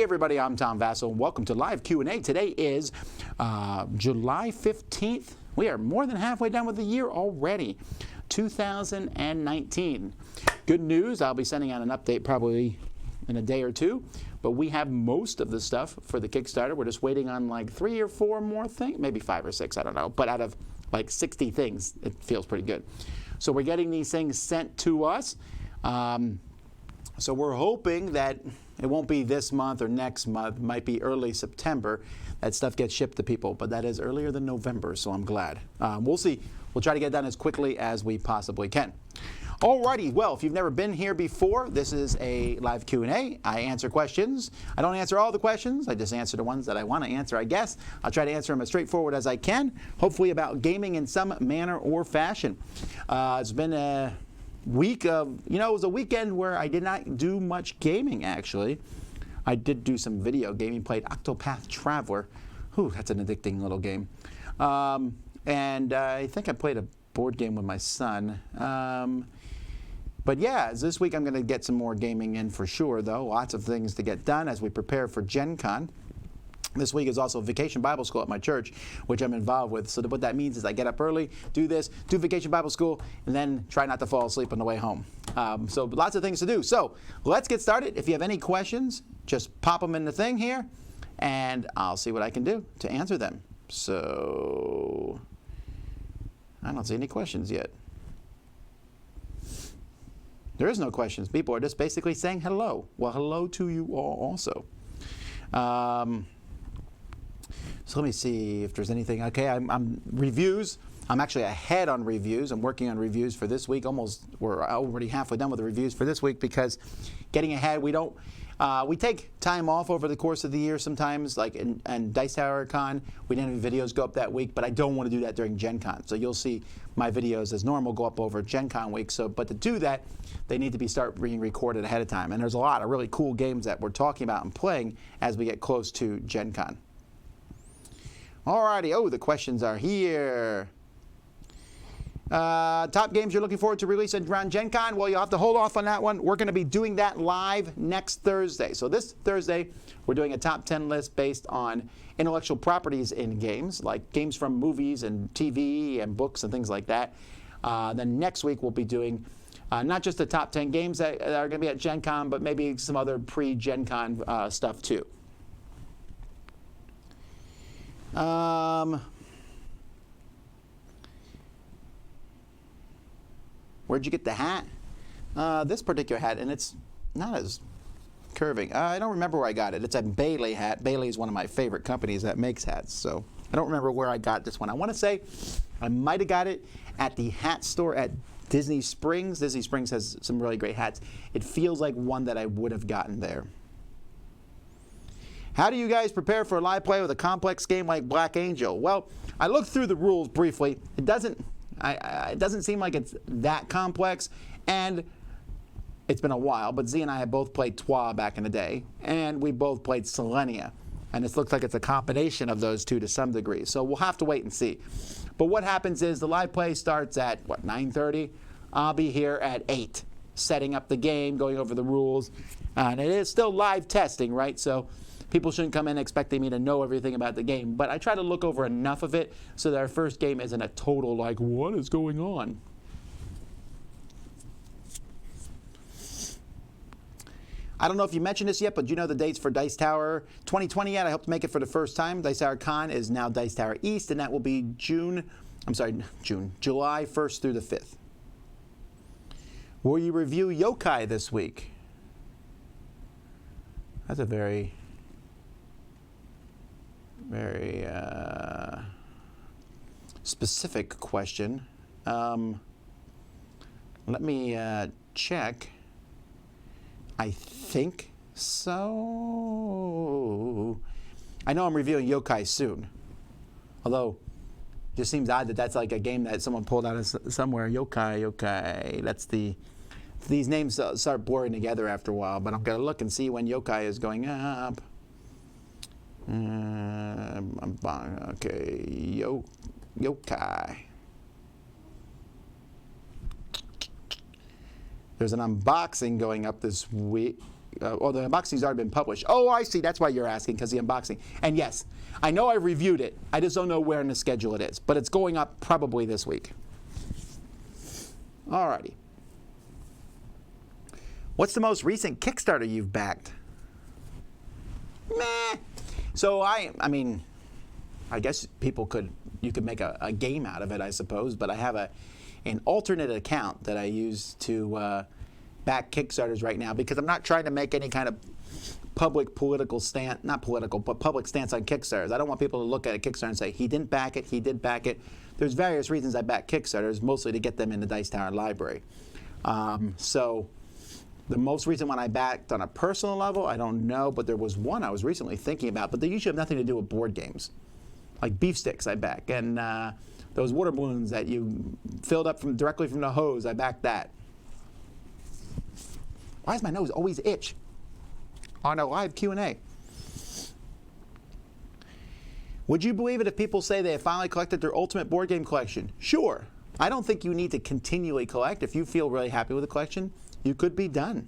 everybody, I'm Tom Vasel. Welcome to Live Q&A. Today is July 15th. We are more than halfway done with the year already, 2019. Good news, I'll be sending out an update probably in a day or two, but we have most of the stuff for the Kickstarter. We're just waiting on like 3 or 4 more things, maybe 5 or 6, I don't know. But out of like 60 things, it feels pretty good. So we're getting these things sent to us. So we're hoping that it won't be this month or next month, might be early September, that stuff gets shipped to people, but that is earlier than November, so I'm glad. We'll see. We'll try to get it done as quickly as we possibly can. Alrighty, well, if you've never been here before, this is a live Q&A. I answer questions. I don't answer all the questions. I just answer the ones that I want to answer, I guess. I'll try to answer them as straightforward as I can, hopefully about gaming in some manner or fashion. It's been a week of, it was a weekend where I did not do much gaming, actually. I did do some video gaming, played Octopath Traveler. Whew, that's an addicting little game. And I think I played a board game with my son. But yeah, this week I'm going to get some more gaming in for sure, though. Lots of things to get done as we prepare for Gen Con. This week is also Vacation Bible School at my church, which I'm involved with. So what that means is I get up early, do this, do Vacation Bible School, and then try not to fall asleep on the way home. So lots of things to do. So let's get started. If you have any questions, just pop them in the thing here, and I'll see what I can do to answer them. So I don't see any questions yet. There is no questions. People are just basically saying hello. Well, hello to you all also. So let me see if there's anything. Okay, I'm reviews. I'm actually ahead on reviews. I'm working on reviews for this week. We're already halfway done with the reviews for this week because getting ahead, we take time off over the course of the year sometimes, like in Dice Tower Con. We didn't have videos go up that week, but I don't want to do that during Gen Con. So you'll see my videos as normal go up over Gen Con week. But to do that, they need to start being recorded ahead of time. And there's a lot of really cool games that we're talking about and playing as we get close to Gen Con. Alrighty, the questions are here. Top games you're looking forward to releasing around Gen Con? Well, you'll have to hold off on that one. We're going to be doing that live next Thursday. So this Thursday, we're doing a top 10 list based on intellectual properties in games, like games from movies and TV and books and things like that. Then next week, we'll be doing not just the top 10 games that are going to be at Gen Con, but maybe some other pre-Gen Con stuff too. Where'd you get the hat? This particular hat, and it's not as curving. I don't remember where I got it. It's a Bailey hat. Bailey is one of my favorite companies that makes hats, so I don't remember where I got this one. I want to say I might have got it at the hat store at Disney Springs. Disney Springs has some really great hats. It feels like one that I would have gotten there. How do you guys prepare for a live play with a complex game like Black Angel? Well, I looked through the rules briefly. It doesn't seem like it's that complex, and it's been a while, but Z and I have both played Twa back in the day, and we both played Selenia, and it looks like it's a combination of those two to some degree, so we'll have to wait and see. But what happens is the live play starts at, 9:30? I'll be here at 8, setting up the game, going over the rules, and it is still live testing, right? So people shouldn't come in expecting me to know everything about the game, but I try to look over enough of it so that our first game isn't a total, like, what is going on? I don't know if you mentioned this yet, but do you know the dates for Dice Tower 2020 yet? I hope to make it for the first time. Dice Tower Con is now Dice Tower East, and that will be July 1st through the 5th. Will you review Yokai this week? That's a very specific question. Let me check. I think so. I know I'm reviewing Yokai soon. Although, it just seems odd that that's like a game that someone pulled out of somewhere. Yokai. That's these names start blurring together after a while, but I'm going to look and see when Yokai is going up. Okay, Yokai. There's an unboxing going up this week. or the unboxing's already been published. Oh, I see. That's why you're asking, because the unboxing. And yes, I know I reviewed it. I just don't know where in the schedule it is. But it's going up probably this week. Alrighty. What's the most recent Kickstarter you've backed? Meh. So I mean, I guess you could make a game out of it, I suppose. But I have an alternate account that I use to back Kickstarters right now, because I'm not trying to make any kind of public political stance, not political, but public stance on Kickstarters. I don't want people to look at a Kickstarter and say, he didn't back it, he did back it. There's various reasons I back Kickstarters, mostly to get them in the Dice Tower library. So the most recent one I backed on a personal level, I don't know, but there was one I was recently thinking about, but they usually have nothing to do with board games. Like beef sticks I back, and those water balloons that you filled up directly from the hose, I backed that. Why does my nose always itch on a live Q&A? Would you believe it if people say they have finally collected their ultimate board game collection? Sure. I don't think you need to continually collect. If you feel really happy with the collection, you could be done.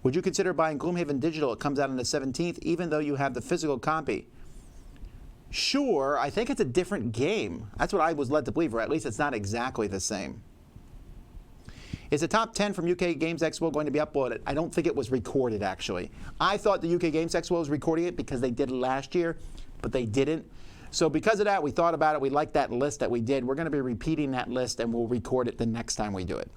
Would you consider buying Gloomhaven Digital? It comes out on the 17th, even though you have the physical copy. Sure, I think it's a different game. That's what I was led to believe, or at least it's not exactly the same. Is the top 10 from UK Games Expo going to be uploaded? I don't think it was recorded, actually. I thought the UK Games Expo was recording it because they did it last year, but they didn't. So because of that, we thought about it. We liked that list that we did. We're going to be repeating that list, and we'll record it the next time we do it.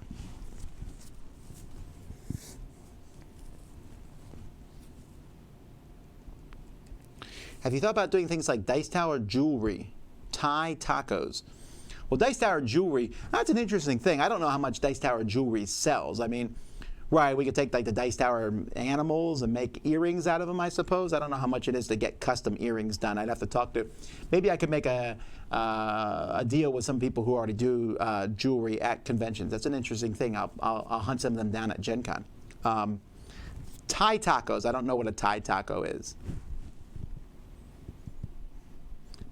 Have you thought about doing things like Dice Tower jewelry, Thai tacos? Well, Dice Tower jewelry, that's an interesting thing. I don't know how much Dice Tower jewelry sells. I mean, right, we could take like the Dice Tower animals and make earrings out of them, I suppose. I don't know how much it is to get custom earrings done. I'd have to talk to, maybe I could make a deal with some people who already do jewelry at conventions. That's an interesting thing. I'll hunt some of them down at Gen Con. Thai tacos, I don't know what a Thai taco is.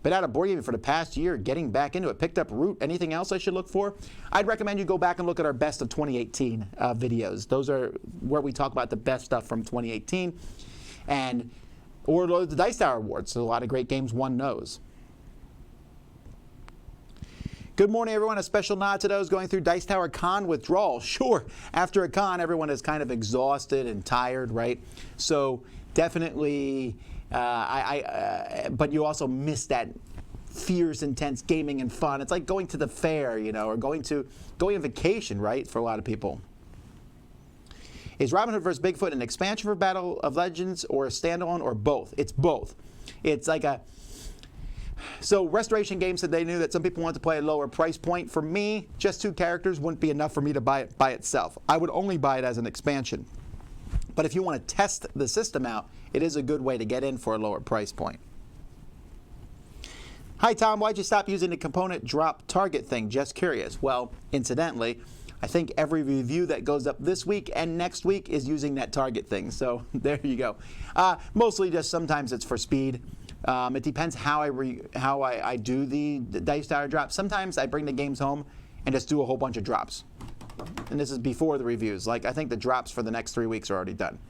Been out of board gaming for the past year, getting back into it. Picked up Root. Anything else I should look for? I'd recommend you go back and look at our best of 2018 videos. Those are where we talk about the best stuff from 2018. Or the Dice Tower Awards. So a lot of great games won those. Good morning, everyone. A special nod to those going through Dice Tower Con withdrawal. Sure, after a con, everyone is kind of exhausted and tired, right? So definitely... but you also miss that fierce, intense gaming and fun. It's like going to the fair, you know, or going on vacation, right, for a lot of people. Is Robin Hood vs. Bigfoot an expansion for Battle of Legends or a standalone or both? It's both. It's like so Restoration Games said they knew that some people wanted to play a lower price point. For me, just 2 characters wouldn't be enough for me to buy it by itself. I would only buy it as an expansion. But if you want to test the system out, it is a good way to get in for a lower price point. Hi, Tom. Why'd you stop using the component drop target thing? Just curious. Well, incidentally, I think every review that goes up this week and next week is using that target thing. So there you go. Mostly just sometimes it's for speed. It depends how I do the Dice Tower drop. Sometimes I bring the games home and just do a whole bunch of drops. And this is before the reviews. Like, I think the drops for the next 3 weeks are already done.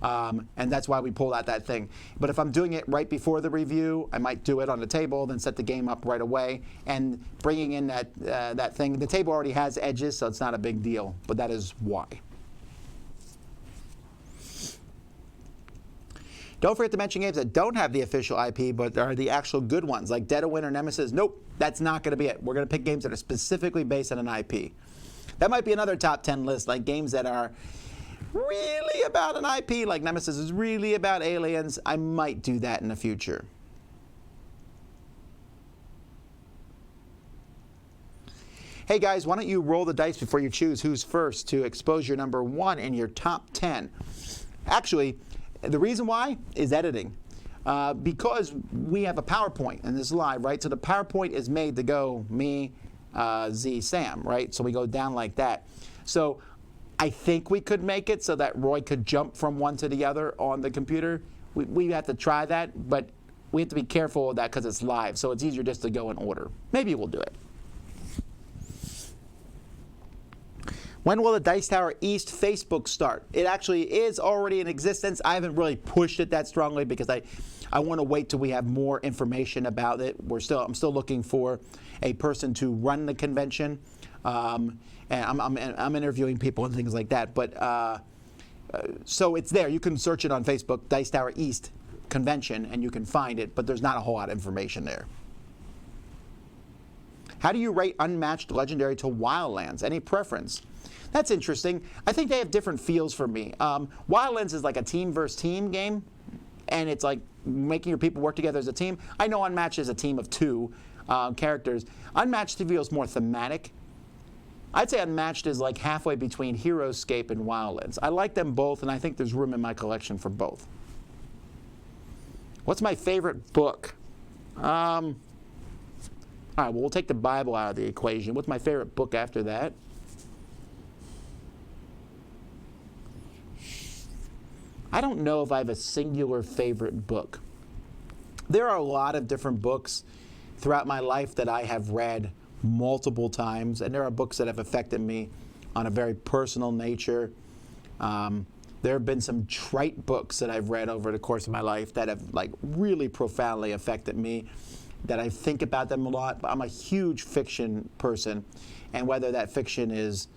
And that's why we pulled out that thing. But if I'm doing it right before the review, I might do it on the table, then set the game up right away. And bringing in that thing, the table already has edges, so it's not a big deal. But that is why. Don't forget to mention games that don't have the official IP, but are the actual good ones, like Dead of Winter, Nemesis. Nope, that's not going to be it. We're going to pick games that are specifically based on an IP. That might be another top 10 list, like games that are really about an IP, like Nemesis is really about aliens. I might do that in the future. Hey guys, why don't you roll the dice before you choose who's first to expose your number 1 in your top 10? Actually, the reason why is editing. Because we have a PowerPoint, and this is live, right? So the PowerPoint is made to go me, Z, Sam, right? So we go down like that. So I think we could make it so that Roy could jump from one to the other on the computer. We have to try that, but we have to be careful of that because it's live. So it's easier just to go in order. Maybe we'll do it. When will the Dice Tower East Facebook start? It actually is already in existence. I haven't really pushed it that strongly because I want to wait till we have more information about it. I'm still looking for a person to run the convention, and I'm interviewing people and things like that. But so it's there. You can search it on Facebook, Dice Tower East Convention, and you can find it. But there's not a whole lot of information there. How do you rate Unmatched, Legendary to Wildlands? Any preference? That's interesting. I think they have different feels for me. Wildlands is like a team versus team game, and it's like making your people work together as a team. I know Unmatched is a team of 2 characters. Unmatched feels more thematic. I'd say Unmatched is like halfway between Heroescape and Wildlands. I like them both, and I think there's room in my collection for both. What's my favorite book? All right, well, we'll take the Bible out of the equation. What's my favorite book after that? I don't know if I have a singular favorite book. There are a lot of different books throughout my life that I have read multiple times, and there are books that have affected me on a very personal nature. There have been some trite books that I've read over the course of my life that have like really profoundly affected me, that I think about them a lot. But I'm a huge fiction person, and whether that fiction is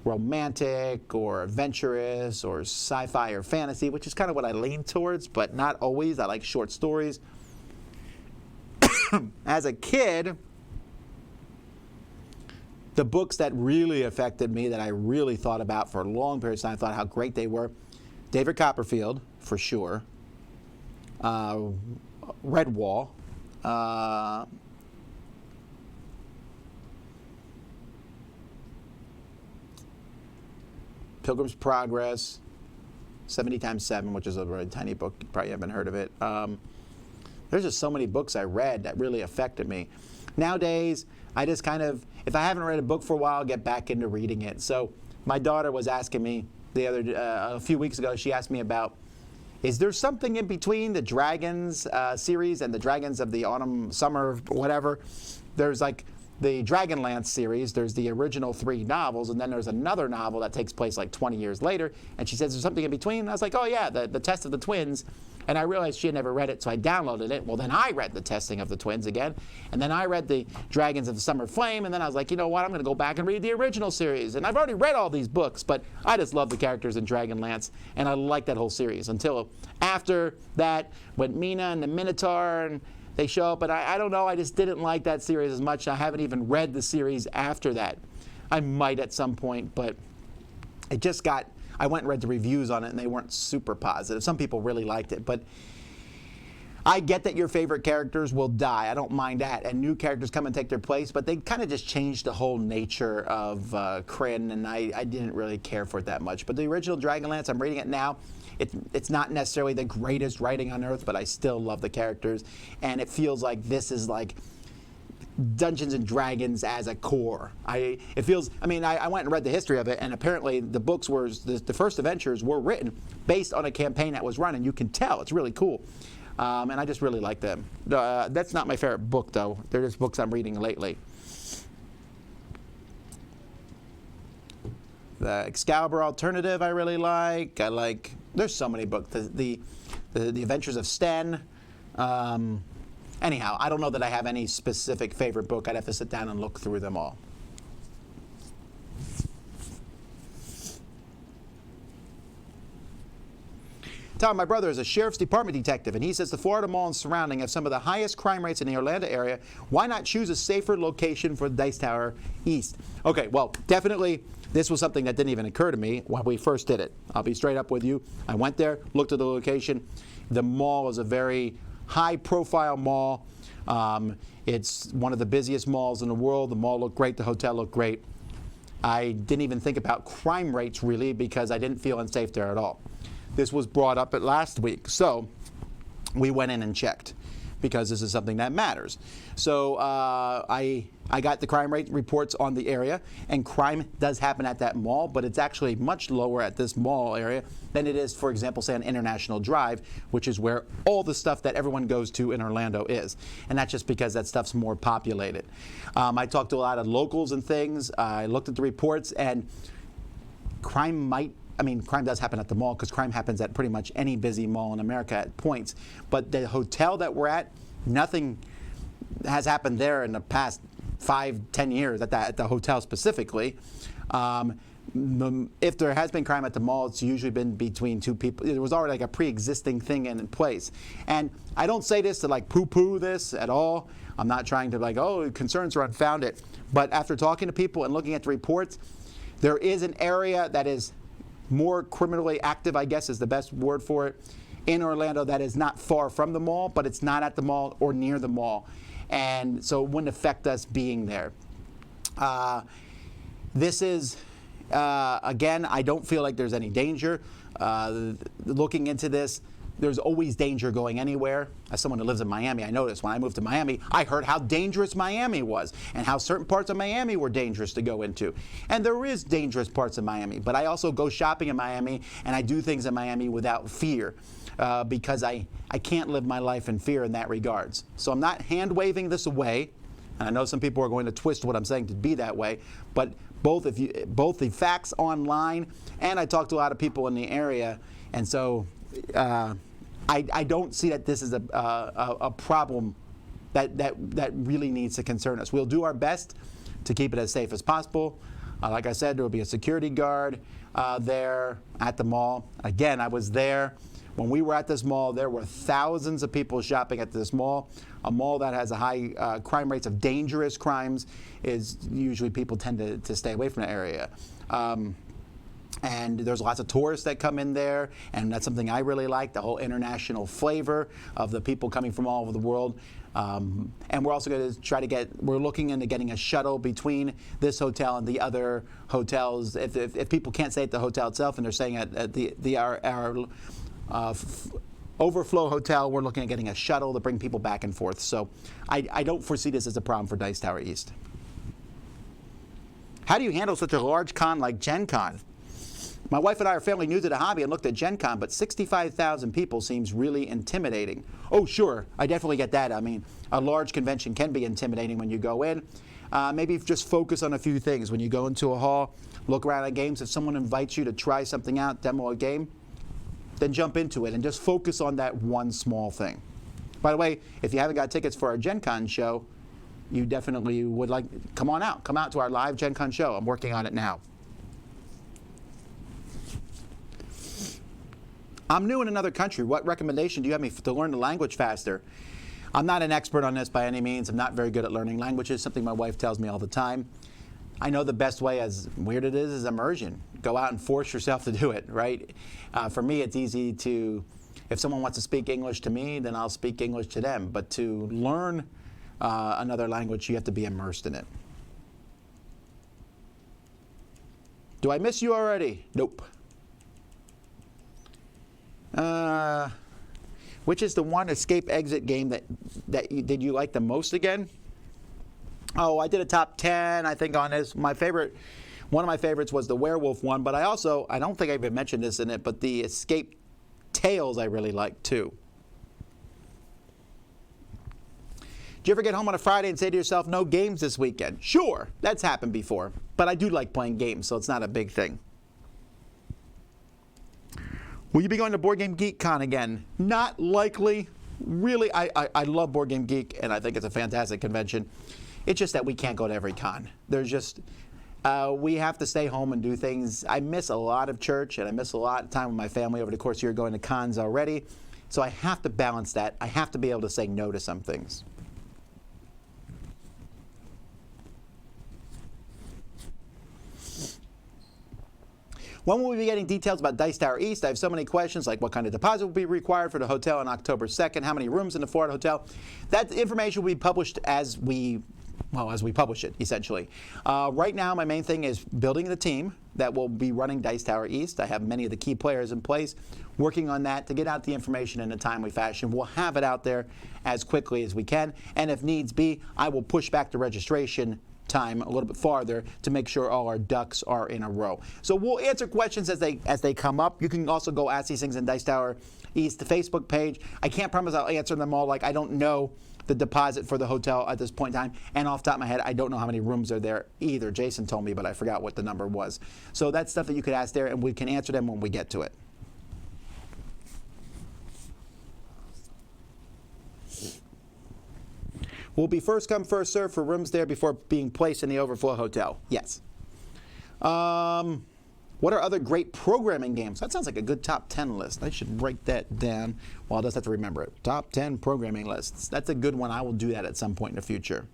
romantic or adventurous or sci-fi or fantasy, which is kind of what I lean towards, but not always. I like short stories. As a kid, the books that really affected me, that I really thought about for a long period of time, I thought how great they were, David Copperfield, for sure, Redwall, Pilgrim's Progress, 70 times 7, which is a very tiny book. You probably haven't heard of it. There's just so many books I read that really affected me. Nowadays, I just kind of, if I haven't read a book for a while, I'll get back into reading it. So my daughter was asking me a few weeks ago, she asked me about, is there something in between the Dragons series and the Dragons of the Autumn, Summer, whatever? There's like the Dragonlance series, there's the original 3 novels, and then there's another novel that takes place like 20 years later. And she says, there's something in between? And I was like, oh yeah, the Test of the Twins. And I realized she had never read it, so I downloaded it. Well, then I read the Testing of the Twins again. And then I read the Dragons of the Summer Flame. And then I was like, you know what, I'm going to go back and read the original series. And I've already read all these books, but I just love the characters in Dragonlance. And I like that whole series until after that, when Mina and the Minotaur and they show up. But I don't know, I just didn't like that series as much. I haven't even read the series after that. I might at some point, but it just got... I went and read the reviews on it, and they weren't super positive. Some people really liked it, but I get that your favorite characters will die. I don't mind that, and new characters come and take their place, but they kind of just changed the whole nature of Kryn, and I didn't really care for it that much. But the original Dragonlance, I'm reading it now. It's not necessarily the greatest writing on earth, but I still love the characters, and it feels like this is like Dungeons and Dragons as a core. I went and read the history of it, and apparently the books were, the first adventures were written based on a campaign that was run, and you can tell. It's really cool. And I just really like them. That's not my favorite book, though. They're just books I'm reading lately. The Excalibur Alternative I really like. There's so many books. The Adventures of Sten. Anyhow, I don't know that I have any specific favorite book. I'd have to sit down and look through them all. Tom, my brother is a sheriff's department detective, and he says the Florida Mall and surrounding have some of the highest crime rates in the Orlando area. Why not choose a safer location for the Dice Tower East? Okay, well, definitely this was something that didn't even occur to me when we first did it. I'll be straight up with you. I went there, looked at the location. The mall is a very high-profile mall. It's one of the busiest malls in the world. The mall looked great. The hotel looked great. I didn't even think about crime rates, really, because I didn't feel unsafe there at all. This was brought up at last week, so we went in and checked because this is something that matters. So I got the crime rate reports on the area, and crime does happen at that mall, but it's actually much lower at this mall area than it is, for example, say on International Drive, which is where all the stuff that everyone goes to in Orlando is. And that's just because that stuff's more populated. I talked to a lot of locals and things. I looked at the reports, and crime does happen at the mall because crime happens at pretty much any busy mall in America at points. But the hotel that we're at, nothing has happened there in the past 5-10 years at the hotel specifically. If there has been crime at the mall, it's usually been between two people. There was already like a pre-existing thing in place. And I don't say this to like poo-poo this at all. I'm not trying to like, oh, concerns are unfounded. But after talking to people and looking at the reports, there is an area that is more criminally active, I guess is the best word for it, in Orlando that is not far from the mall, but it's not at the mall or near the mall. And so it wouldn't affect us being there. This is... again, I don't feel like there's any danger. Looking into this, there's always danger going anywhere. As someone who lives in Miami, I noticed when I moved to Miami, I heard how dangerous Miami was and how certain parts of Miami were dangerous to go into. And there is dangerous parts of Miami, but I also go shopping in Miami and I do things in Miami without fear because I can't live my life in fear in that regards. So I'm not hand-waving this away. And I know some people are going to twist what I'm saying to be that way, but both the facts online, and I talk to a lot of people in the area, and so I don't see that this is a problem that really needs to concern us. We'll do our best to keep it as safe as possible. Like I said, there will be a security guard there at the mall. Again, I was there. When we were at this mall, there were thousands of people shopping at this mall. A mall that has a high crime rates of dangerous crimes is usually people tend to stay away from the area. And there's lots of tourists that come in there, and that's something I really like, the whole international flavor of the people coming from all over the world. And we're also going to we're looking into getting a shuttle between this hotel and the other hotels. If people can't stay at the hotel itself and they're staying at our Overflow Hotel, we're looking at getting a shuttle to bring people back and forth. So I don't foresee this as a problem for Dice Tower East. How do you handle such a large con like Gen Con? My wife and I are fairly new to the hobby and looked at Gen Con, but 65,000 people seems really intimidating. Oh, sure, I definitely get that. I mean, a large convention can be intimidating when you go in. Maybe just focus on a few things. When you go into a hall, look around at games. If someone invites you to try something out, demo a game, then jump into it and just focus on that one small thing. By the way, if you haven't got tickets for our Gen Con show, you definitely would like, come out to our live Gen Con show. I'm working on it now. I'm new in another country. What recommendation do you have me to learn the language faster? I'm not an expert on this by any means. I'm not very good at learning languages, something my wife tells me all the time. I know the best way, as weird it is immersion. Go out and force yourself to do it, right? For me, it's easy to, if someone wants to speak English to me, then I'll speak English to them. But to learn another language, you have to be immersed in it. Do I miss you already? Nope. Which is the one escape exit game did you like the most again? Oh, I did a top 10, I think, on this. One of my favorites was the werewolf one, but I don't think I even mentioned this in it, but the escape tales I really liked too. Do you ever get home on a Friday and say to yourself, no games this weekend? Sure, that's happened before, but I do like playing games, so it's not a big thing. Will you be going to BoardGameGeek Con again? Not likely. Really, I love BoardGameGeek, and I think it's a fantastic convention. It's just that we can't go to every con. There's just, we have to stay home and do things. I miss a lot of church, and I miss a lot of time with my family over the course of the year going to cons already. So I have to balance that. I have to be able to say no to some things. When will we be getting details about Dice Tower East? I have so many questions, like what kind of deposit will be required for the hotel on October 2nd, how many rooms in the Florida hotel. That information will be published as we publish it, essentially. Right now, my main thing is building the team that will be running Dice Tower East. I have many of the key players in place, working on that to get out the information in a timely fashion. We'll have it out there as quickly as we can, and if needs be, I will push back the registration time a little bit farther to make sure all our ducks are in a row. So we'll answer questions as they come up. You can also go ask these things in Dice Tower East, the Facebook page. I can't promise I'll answer them all. Like, I don't know the deposit for the hotel at this point in time. And off the top of my head, I don't know how many rooms are there either. Jason told me, but I forgot what the number was. So that's stuff that you could ask there, and we can answer them when we get to it. Will be first come, first serve for rooms there before being placed in the overflow hotel? Yes. What are other great programming games? That sounds like a good top 10 list. I should write that down. Well, I'll just have to remember it. Top 10 programming lists. That's a good one. I will do that at some point in the future.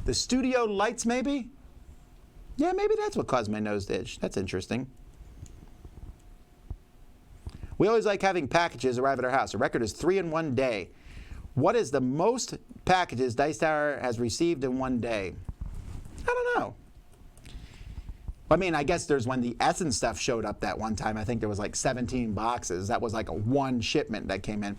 The studio lights, maybe? Yeah, maybe that's what caused my nose to itch. That's interesting. We always like having packages arrive at our house. The record is 3 in one day. What is the most packages Dice Tower has received in one day? I don't know. I mean, I guess there's when the Essence stuff showed up that one time. I think there was like 17 boxes. That was like a one shipment that came in.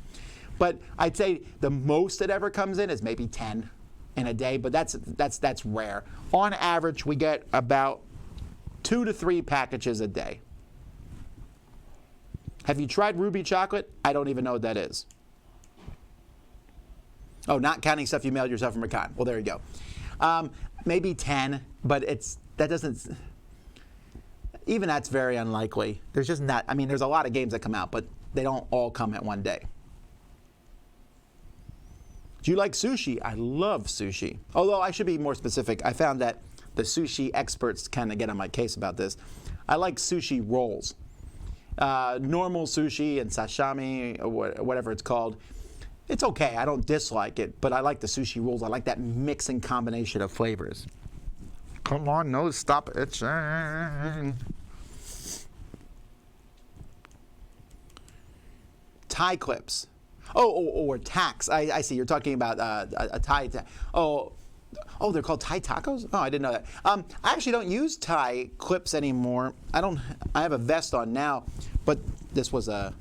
But I'd say the most that ever comes in is maybe 10 in a day, but that's rare. On average, we get about 2 to 3 packages a day. Have you tried Ruby Chocolate? I don't even know what that is. Oh, not counting stuff you mailed yourself from a con. Well, there you go. Maybe 10, but that doesn't. Even that's very unlikely. There's just not. I mean, there's a lot of games that come out, but they don't all come at one day. Do you like sushi? I love sushi. Although I should be more specific. I found that the sushi experts kind of get on my case about this. I like sushi rolls. Normal sushi and sashimi, or whatever it's called. It's okay. I don't dislike it, but I like the sushi rolls. I like that mixing combination of flavors. Come on, nose, stop itching. Tie clips. Or tacks. I see. You're talking about a tie. Oh, they're called tie tacos? Oh, I didn't know that. I actually don't use tie clips anymore. I have a vest on now, but this was a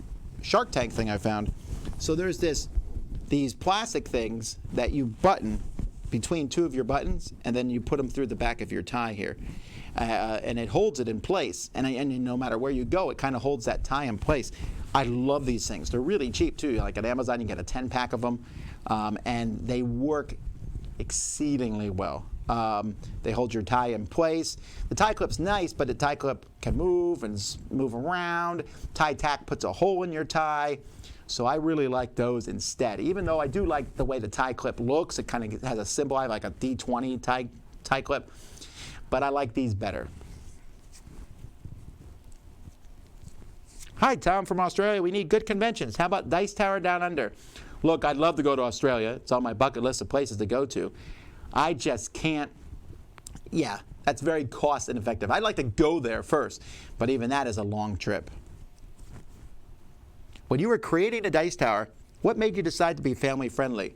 Shark Tank thing I found. So there's these plastic things that you button between 2 of your buttons, and then you put them through the back of your tie here. And it holds it in place. And no matter where you go, it kind of holds that tie in place. I love these things. They're really cheap, too. Like at Amazon, you get a 10-pack of them, and they work exceedingly well. They hold your tie in place. The tie clip's nice, but the tie clip can move and move around. Tie tack puts a hole in your tie. So I really like those instead. Even though I do like the way the tie clip looks, it kind of has a symbol, like a D20 tie clip. But I like these better. Hi, Tom from Australia. We need good conventions. How about Dice Tower Down Under? Look, I'd love to go to Australia. It's on my bucket list of places to go to. I just can't. Yeah, that's very cost ineffective. I'd like to go there first, but even that is a long trip. When you were creating a Dice Tower, what made you decide to be family friendly?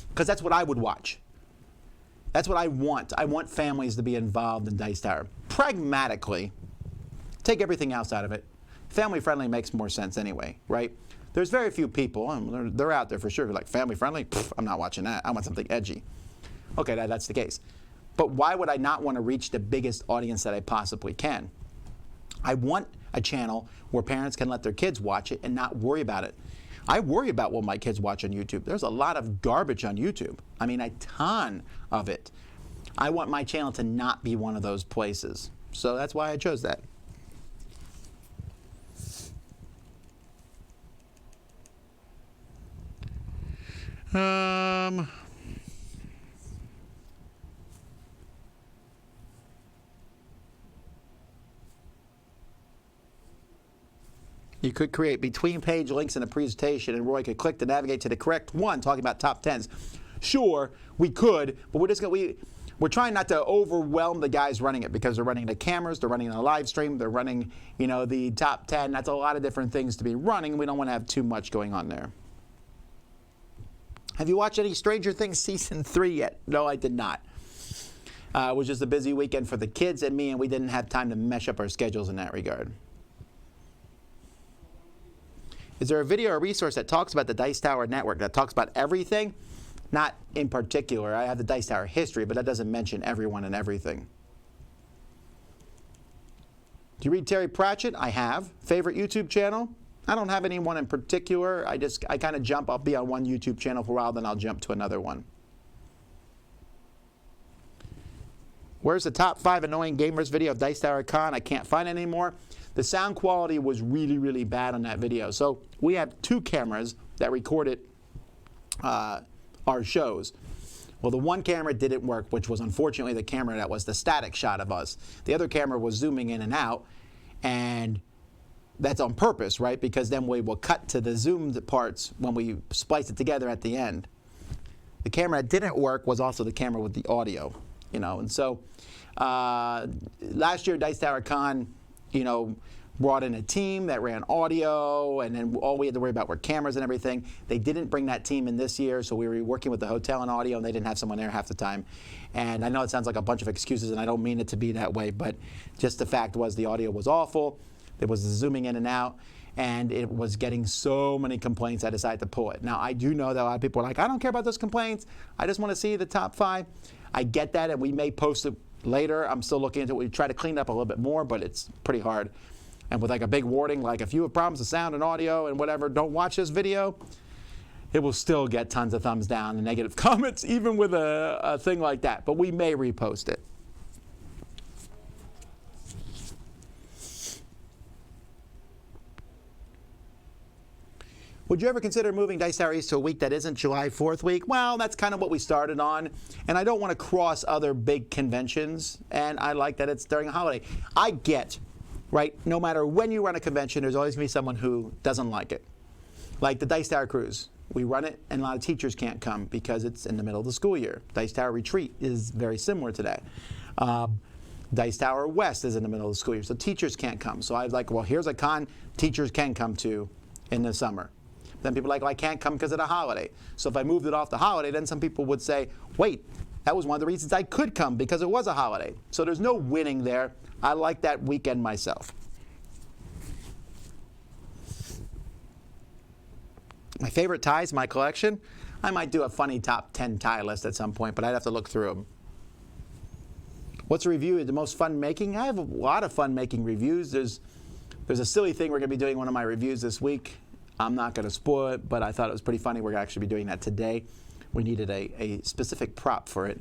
Because that's what I would watch. That's what I want. I want families to be involved in Dice Tower. Pragmatically, take everything else out of it. Family friendly makes more sense anyway, right? There's very few people, they're out there for sure, like family friendly, I'm not watching that. I want something edgy. Okay, that's the case. But why would I not want to reach the biggest audience that I possibly can? I want a channel where parents can let their kids watch it and not worry about it. I worry about what my kids watch on YouTube. There's a lot of garbage on YouTube. I mean, a ton of it. I want my channel to not be one of those places. So that's why I chose that. You could create between-page links in a presentation, and Roy could click to navigate to the correct one, talking about top 10s. Sure, we could, but we're trying not to overwhelm the guys running it, because they're running the cameras, they're running the live stream, they're running, the top 10. That's a lot of different things to be running. We don't want to have too much going on there. Have you watched any Stranger Things Season 3 yet? No, I did not. It was just a busy weekend for the kids and me, and we didn't have time to mesh up our schedules in that regard. Is there a video or resource that talks about the Dice Tower network, that talks about everything? Not in particular. I have the Dice Tower history, but that doesn't mention everyone and everything. Do you read Terry Pratchett? I have. Favorite YouTube channel? I don't have anyone in particular. I kind of jump. I'll be on one YouTube channel for a while, then I'll jump to another one. Where's the top 5 annoying gamers video of Dice Tower Con? I can't find it anymore. The sound quality was really, really bad on that video. So we have 2 cameras that recorded our shows. Well, the one camera didn't work, which was unfortunately the camera that was the static shot of us. The other camera was zooming in and out, and that's on purpose, right? Because then we will cut to the zoomed parts when we splice it together at the end. The camera that didn't work was also the camera with the audio, you know. And so last year, Dice Tower Con, you know, brought in a team that ran audio, and then all we had to worry about were cameras and everything. They didn't bring that team in this year, so we were working with the hotel and audio, and they didn't have someone there half the time. And I know it sounds like a bunch of excuses, and I don't mean it to be that way, but just the fact was the audio was awful. There was zooming in and out, and it was getting so many complaints I decided to pull it. Now, I do know that a lot of people are like, I don't care about those complaints. I just want to see the top 5. I get that, and we may post it later. I'm still looking into it. We try to clean it up a little bit more, but it's pretty hard. And with like a big warning, like if you have problems with sound and audio and whatever, don't watch this video, it will still get tons of thumbs down and negative comments, even with a thing like that. But we may repost it. Would you ever consider moving Dice Tower East to a week that isn't July 4th week? Well, that's kind of what we started on, and I don't want to cross other big conventions, and I like that it's during a holiday. I get, right, no matter when you run a convention, there's always going to be someone who doesn't like it. Like the Dice Tower Cruise. We run it, and a lot of teachers can't come because it's in the middle of the school year. Dice Tower Retreat is very similar to that. Dice Tower West is in the middle of the school year, so teachers can't come. So I was like, well, here's a con teachers can come to in the summer. Then people are like, well, I can't come because of the holiday. So if I moved it off the holiday, then some people would say, wait, that was one of the reasons I could come, because it was a holiday. So there's no winning there. I like that weekend myself. My favorite ties in my collection? I might do a funny top 10 tie list at some point, but I'd have to look through them. What's a review the most fun making? I have a lot of fun making reviews. There's a silly thing we're going to be doing one of my reviews this week. I'm not going to spoil it, but I thought it was pretty funny. We're going to actually be doing that today. We needed a specific prop for it.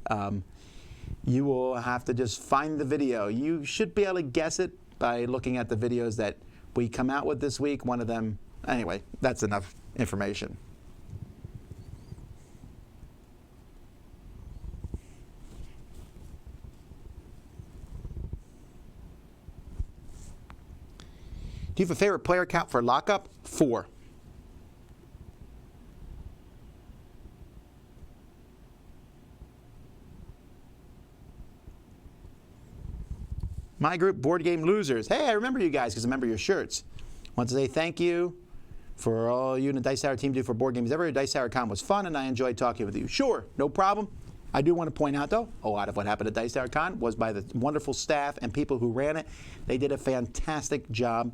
You will have to just find the video. You should be able to guess it by looking at the videos that we come out with this week. One of them, anyway, that's enough information. Do you have a favorite player count for lockup? 4. My group, Board Game Losers. Hey, I remember you guys because I remember your shirts. I want to say thank you for all you and the Dice Tower team do for board games. Every Dice Tower Con was fun, and I enjoyed talking with you. Sure, no problem. I do want to point out, though, a lot of what happened at Dice Tower Con was by the wonderful staff and people who ran it. They did a fantastic job.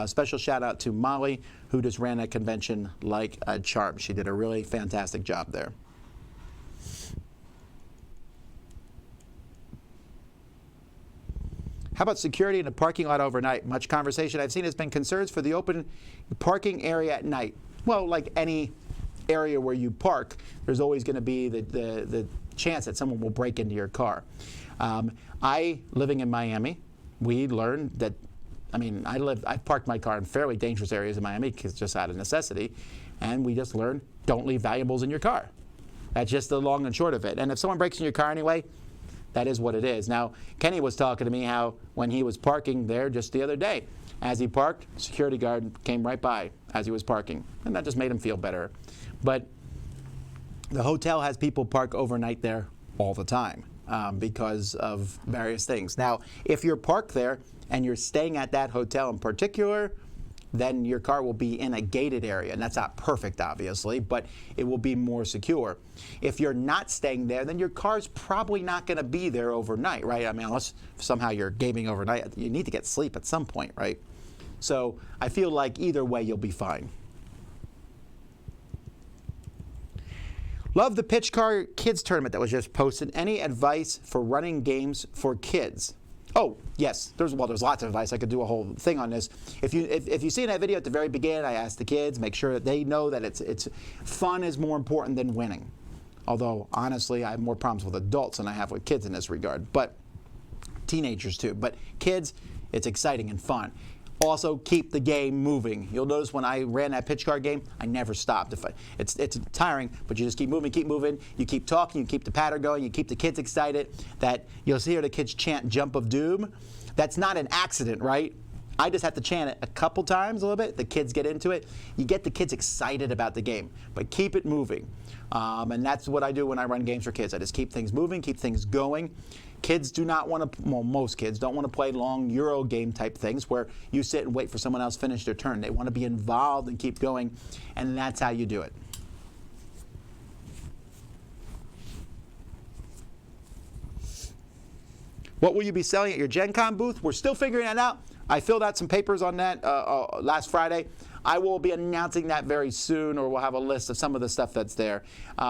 Special shout out to Molly, who just ran that convention like a charm. She did a really fantastic job there. How about security in a parking lot overnight? Much conversation I've seen has been concerns for the open parking area at night. Well, like any area where you park, there's always going to be the chance that someone will break into your car. Living in Miami, we learned that, I've parked my car in fairly dangerous areas in Miami because just out of necessity, and we just learned, don't leave valuables in your car. That's just the long and short of it. And if someone breaks in your car anyway, that is what it is. Now, Kenny was talking to me how when he was parking there just the other day, as he parked, security guard came right by as he was parking, and that just made him feel better. But the hotel has people park overnight there all the time because of various things. Now, if you're parked there and you're staying at that hotel in particular, then your car will be in a gated area. And that's not perfect, obviously, but it will be more secure. If you're not staying there, then your car's probably not going to be there overnight, right? I mean, unless somehow you're gaming overnight, you need to get sleep at some point, right? So I feel like either way, you'll be fine. Love the Pitch Car Kids Tournament that was just posted. Any advice for running games for kids? Oh, yes, there's lots of advice. I could do a whole thing on this. If you see that video at the very beginning, I asked the kids, make sure that they know that it's fun is more important than winning. Although, honestly, I have more problems with adults than I have with kids in this regard. But teenagers too. But kids, it's exciting and fun. Also, keep the game moving. You'll notice when I ran that pitch card game, I never stopped. It's tiring, but you just keep moving, you keep talking, you keep the pattern going, you keep the kids excited. That you'll hear the kids chant Jump of Doom. That's not an accident, right? I just have to chant it a couple times a little bit. The kids get into it. You get the kids excited about the game, but keep it moving. And that's what I do when I run games for kids. I just keep things moving, keep things going. Kids do not want to, well, most kids don't want to play long Euro game type things where you sit and wait for someone else to finish their turn. They want to be involved and keep going, and that's how you do it. What will you be selling at your Gen Con booth? We're still figuring that out. I filled out some papers on that last Friday. I will be announcing that very soon, or we'll have a list of some of the stuff that's there.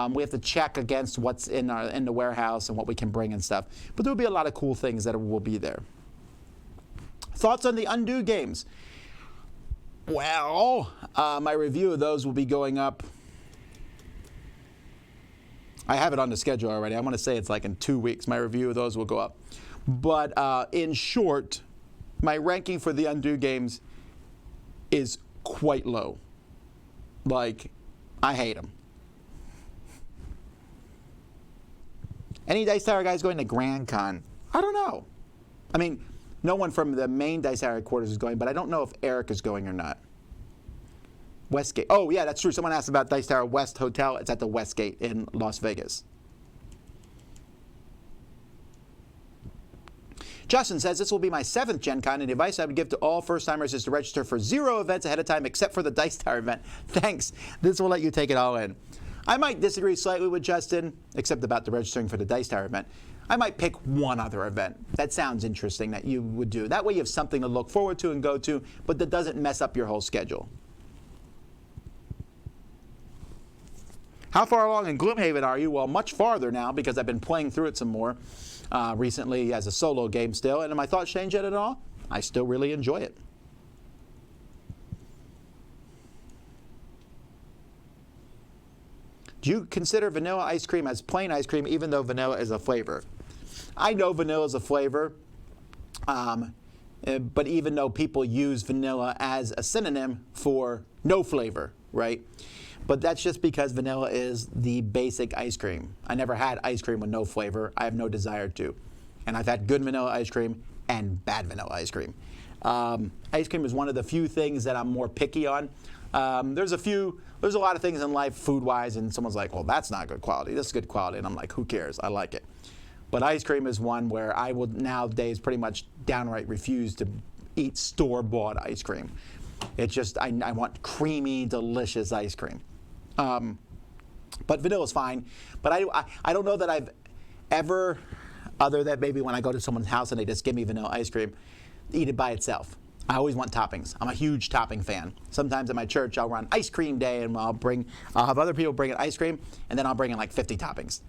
We have to check against what's in the warehouse and what we can bring and stuff. But there'll be a lot of cool things that will be there. Thoughts on the Undo games? Well, my review of those will be going up. I have it on the schedule already. I want to say it's like in 2 weeks. My review of those will go up. But in short, my ranking for the Undo games is quite low. Like, I hate them. Any Dice Tower guys going to Grand Con? I don't know. I mean, no one from the main Dice Tower headquarters is going, but I don't know if Eric is going or not. Westgate. Oh, yeah, that's true. Someone asked about Dice Tower West Hotel. It's at the Westgate in Las Vegas. Justin says, this will be my 7th Gen Con, and the advice I would give to all first-timers is to register for 0 events ahead of time except for the Dice Tower event. Thanks. This will let you take it all in. I might disagree slightly with Justin, except about the registering for the Dice Tower event. I might pick one other event. That sounds interesting that you would do. That way you have something to look forward to and go to, but that doesn't mess up your whole schedule. How far along in Gloomhaven are you? Well, much farther now because I've been playing through it some more. Recently as a solo game still, and have my thoughts changed yet at all? I still really enjoy it. Do you consider vanilla ice cream as plain ice cream even though vanilla is a flavor? I know vanilla is a flavor, but even though people use vanilla as a synonym for no flavor, right? But that's just because vanilla is the basic ice cream. I never had ice cream with no flavor. I have no desire to. And I've had good vanilla ice cream and bad vanilla ice cream. Ice cream is one of the few things that I'm more picky on. There's a lot of things in life food-wise, and someone's like, well, that's not good quality. This is good quality. And I'm like, who cares? I like it. But ice cream is one where I will nowadays pretty much downright refuse to eat store-bought ice cream. It's just, I want creamy, delicious ice cream. But vanilla's fine. But I don't know that I've ever, other than maybe when I go to someone's house and they just give me vanilla ice cream, eat it by itself. I always want toppings. I'm a huge topping fan. Sometimes at my church I'll run ice cream day and I'll have other people bring in ice cream and then I'll bring in like 50 toppings.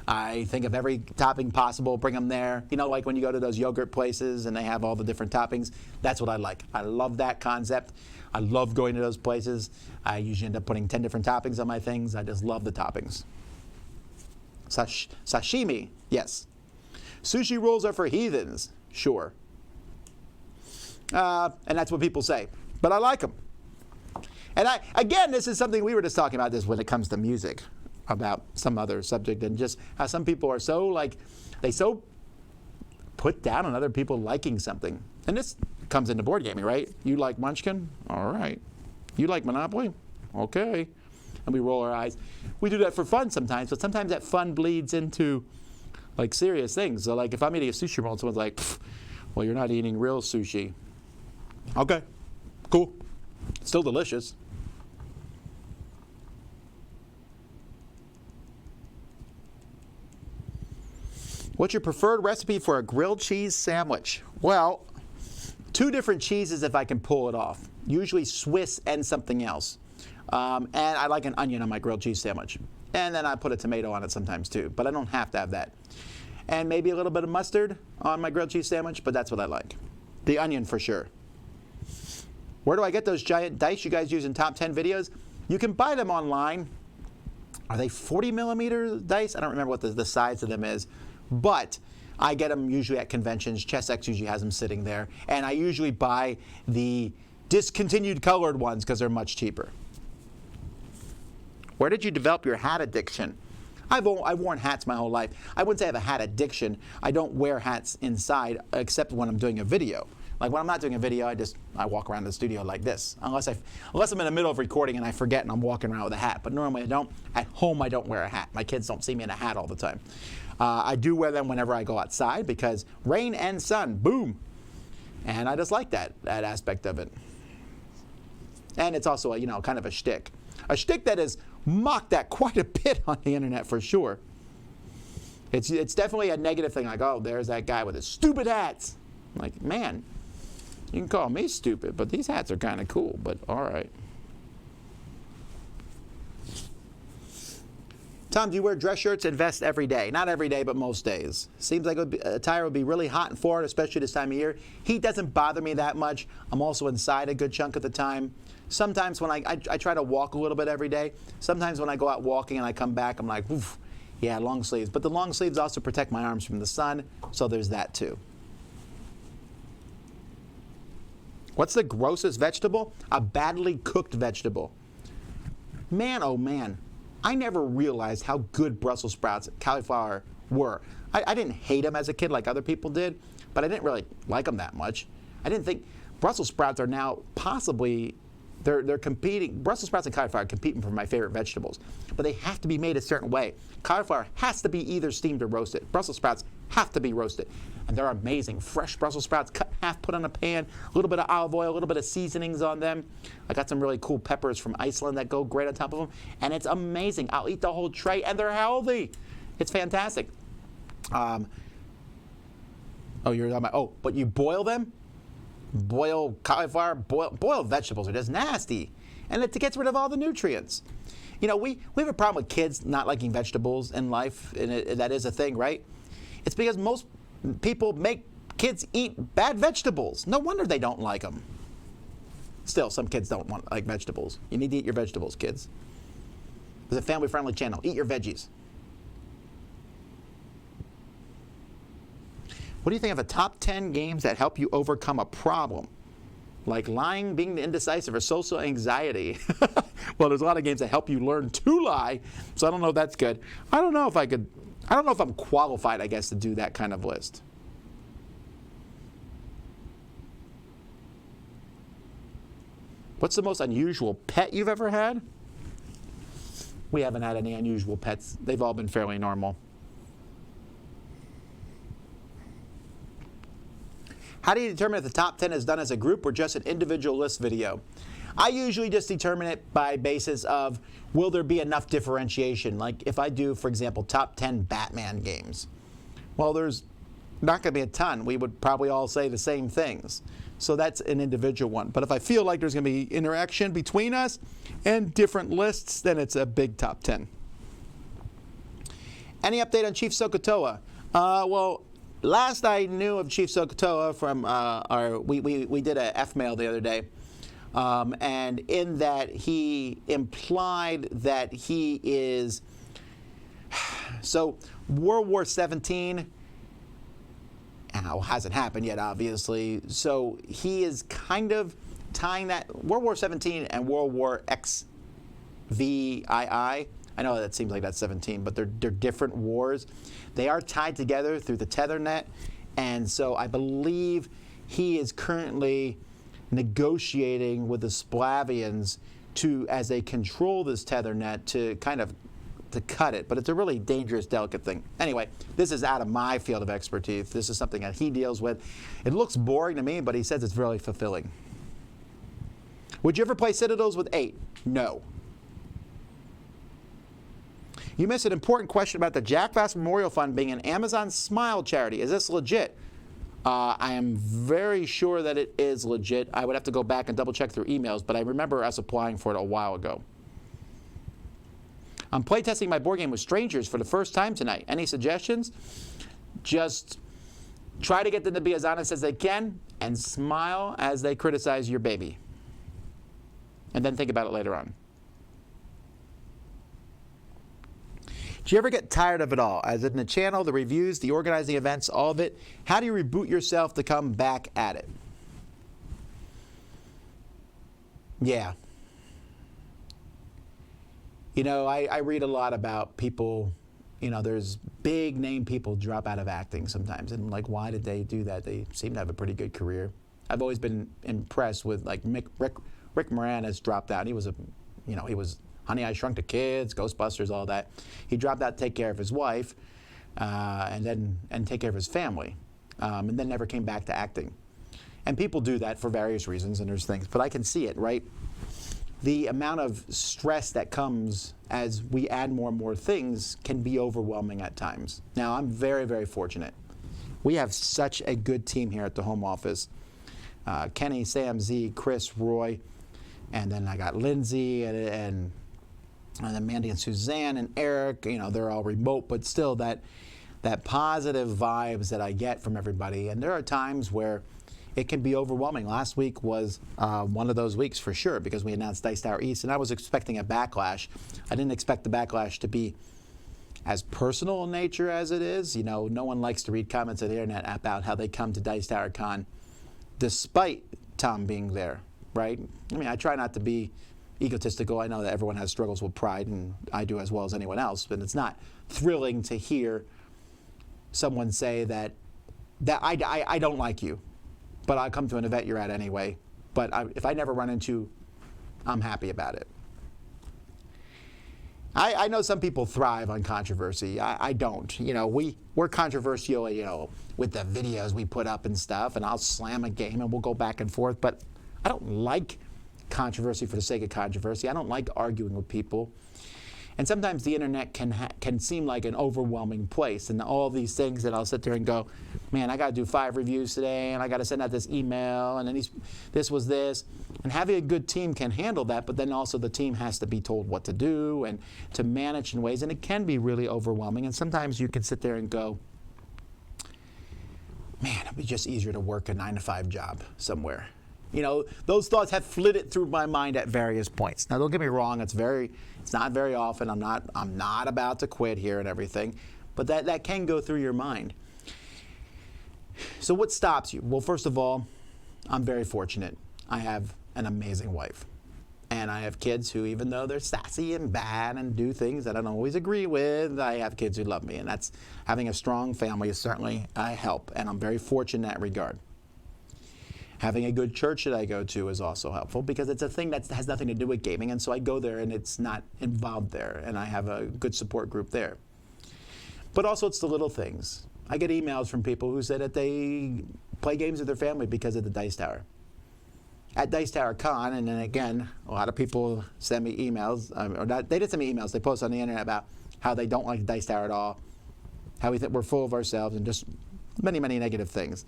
I think of every topping possible, bring them there. You know, like when you go to those yogurt places and they have all the different toppings. That's what I like. I love that concept. I love going to those places. I usually end up putting 10 different toppings on my things. I just love the toppings. Sashimi, yes. Sushi rolls are for heathens, sure. And that's what people say. But I like them. And again, this is something we were just talking about this when it comes to music, about some other subject, and just how some people are so they so put down on other people liking something. And this comes into board gaming, right? You like Munchkin? All right. You like Monopoly? Okay. And we roll our eyes. We do that for fun sometimes, but sometimes that fun bleeds into like serious things. So like if I'm eating a sushi roll, someone's like, well, you're not eating real sushi. Okay, cool. Still delicious. What's your preferred recipe for a grilled cheese sandwich? Well, 2 different cheeses if I can pull it off. Usually Swiss and something else. And I like an onion on my grilled cheese sandwich. And then I put a tomato on it sometimes too, but I don't have to have that. and maybe a little bit of mustard on my grilled cheese sandwich, but that's what I like. The onion for sure. Where do I get those giant dice you guys use in top 10 videos? You can buy them online. Are they 40 millimeter dice? I don't remember what the size of them is, but I get them usually at conventions. ChessX usually has them sitting there, and I usually buy the discontinued colored ones because they're much cheaper. Where did you develop your hat addiction? I've worn hats my whole life. I wouldn't say I have a hat addiction. I don't wear hats inside except when I'm doing a video. Like when I'm not doing a video, I walk around the studio like this. Unless I'm in the middle of recording and I forget and I'm walking around with a hat. But normally I don't. At home I don't wear a hat. My kids don't see me in a hat all the time. I do wear them whenever I go outside because rain and sun, boom. And I just like that aspect of it. And it's also kind of a shtick. A shtick that is mocked at quite a bit on the internet for sure. It's definitely a negative thing, like, oh, there's that guy with his stupid hats. I'm like, man, you can call me stupid, but these hats are kind of cool, but all right. Tom, do you wear dress shirts and vests every day? Not every day, but most days. Seems like attire would be really hot in Florida, especially this time of year. Heat doesn't bother me that much. I'm also inside a good chunk of the time. Sometimes when I try to walk a little bit every day. Sometimes when I go out walking and I come back, I'm like, oof, yeah, long sleeves. But the long sleeves also protect my arms from the sun, so there's that too. What's the grossest vegetable? A badly cooked vegetable. Man, oh man. I never realized how good Brussels sprouts and cauliflower were. I didn't hate them as a kid like other people did, but I didn't really like them that much. I didn't think Brussels sprouts are now possibly, they're competing, Brussels sprouts and cauliflower are competing for my favorite vegetables, but they have to be made a certain way. Cauliflower has to be either steamed or roasted. Brussels sprouts have to be roasted, and they're amazing. Fresh Brussels sprouts, cut in half, put on a pan, a little bit of olive oil, a little bit of seasonings on them. I got some really cool peppers from Iceland that go great on top of them, and it's amazing. I'll eat the whole tray, and they're healthy. It's fantastic. But you boil them? Boil cauliflower, boiled vegetables are just nasty, and it gets rid of all the nutrients. We have a problem with kids not liking vegetables in life, and that is a thing, right? It's because most people make kids eat bad vegetables. No wonder they don't like them. Still, some kids don't like vegetables. You need to eat your vegetables, kids. It's a family-friendly channel. Eat your veggies. What do you think of the top 10 games that help you overcome a problem? Like lying, being indecisive, or social anxiety? Well, there's a lot of games that help you learn to lie, so I don't know if that's good. I don't know if I'm qualified, I guess, to do that kind of list. What's the most unusual pet you've ever had? We haven't had any unusual pets. They've all been fairly normal. How do you determine if the top 10 is done as a group or just an individual list video? I usually just determine it by basis of, will there be enough differentiation? Like if I do, for example, top 10 Batman games. Well, there's not going to be a ton. We would probably all say the same things. So that's an individual one. But if I feel like there's going to be interaction between us and different lists, then it's a big top 10. Any update on Chief Sokotoa? Well, last I knew of Chief Sokotoa from we did a F-mail the other day. And in that he implied that he is, so World War 17 hasn't happened yet, obviously. So he is kind of tying that, World War 17 and World War XVII. I know that seems like that's 17, but they're different wars. They are tied together through the Tethernet. And so I believe he is currently negotiating with the Splavians as they control this Tethernet to cut it, but it's a really dangerous, delicate thing. Anyway, this is out of my field of expertise. This is something that he deals with. It looks boring to me, but he says it's really fulfilling. Would you ever play Citadels with 8? No. You missed an important question about the Jack Vass Memorial Fund being an Amazon Smile charity. Is this legit? I am very sure that it is legit. I would have to go back and double check through emails, but I remember us applying for it a while ago. I'm playtesting my board game with strangers for the first time tonight. Any suggestions? Just try to get them to be as honest as they can and smile as they criticize your baby. And then think about it later on. Do you ever get tired of it all? As in the channel, the reviews, the organizing events, all of it. How do you reboot yourself to come back at it? Yeah. You know, I read a lot about people, you know, there's big name people drop out of acting sometimes. And like, why did they do that? They seem to have a pretty good career. I've always been impressed with like Rick Moranis dropped out. He was he was Honey, I Shrunk the Kids, Ghostbusters, all that. He dropped out to take care of his wife and take care of his family, and then never came back to acting. And people do that for various reasons, and there's things, but I can see it, right? The amount of stress that comes as we add more and more things can be overwhelming at times. Now, I'm very, very fortunate. We have such a good team here at the home office. Kenny, Sam, Z, Chris, Roy, and then I got Lindsay and then Mandy and Suzanne and Eric. You know, they're all remote, but still that positive vibes that I get from everybody. And there are times where it can be overwhelming. Last week was one of those weeks for sure, because we announced Dice Tower East, and I was expecting a backlash. I didn't expect the backlash to be as personal in nature as it is. You know, no one likes to read comments on the internet about how they come to Dice Tower Con despite Tom being there, right? I mean, I try not to be egotistical. I know that everyone has struggles with pride, and I do as well as anyone else, but it's not thrilling to hear someone say that I don't like you, but I'll come to an event you're at anyway. But if I never run into, I'm happy about it. I know some people thrive on controversy. I don't. You know, we're controversial, you know, with the videos we put up and stuff, and I'll slam a game and we'll go back and forth, but I don't like controversy for the sake of controversy. I don't like arguing with people. And sometimes the internet can seem like an overwhelming place, and all these things that I'll sit there and go, man, I got to do 5 reviews today, and I got to send out this email, and then this was this. And having a good team can handle that, but then also the team has to be told what to do and to manage in ways, and it can be really overwhelming. And sometimes you can sit there and go, man, it'd be just easier to work a 9-to-5 job somewhere. You know, those thoughts have flitted through my mind at various points. Now, don't get me wrong; it's not very often. I'm not about to quit here and everything, but that can go through your mind. So, what stops you? Well, first of all, I'm very fortunate. I have an amazing wife, and I have kids who, even though they're sassy and bad and do things that I don't always agree with, I have kids who love me, and that's having a strong family is certainly a help, and I'm very fortunate in that regard. Having a good church that I go to is also helpful, because it's a thing that has nothing to do with gaming, and so I go there and it's not involved there, and I have a good support group there. But also it's the little things. I get emails from people who say that they play games with their family because of the Dice Tower. At Dice Tower Con, and then again, a lot of people send me emails, they didn't send me emails, they post on the internet about how they don't like the Dice Tower at all, how we think we're full of ourselves, and just many, many negative things.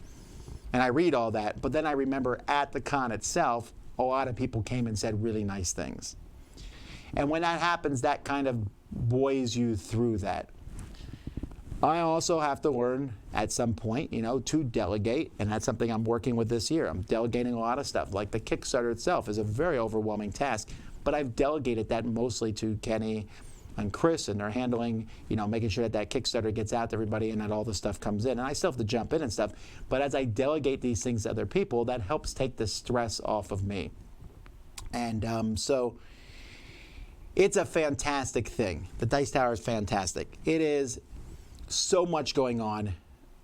And I read all that, but then I remember at the con itself, a lot of people came and said really nice things. And when that happens, that kind of buoys you through that. I also have to learn at some point, you know, to delegate, and that's something I'm working with this year. I'm delegating a lot of stuff. Like the Kickstarter itself is a very overwhelming task, but I've delegated that mostly to Kenny and Chris, and they're handling, you know, making sure that Kickstarter gets out to everybody and that all the stuff comes in. And I still have to jump in and stuff, but as I delegate these things to other people, that helps take the stress off of me. And so it's a fantastic thing. The Dice Tower is fantastic. It is so much going on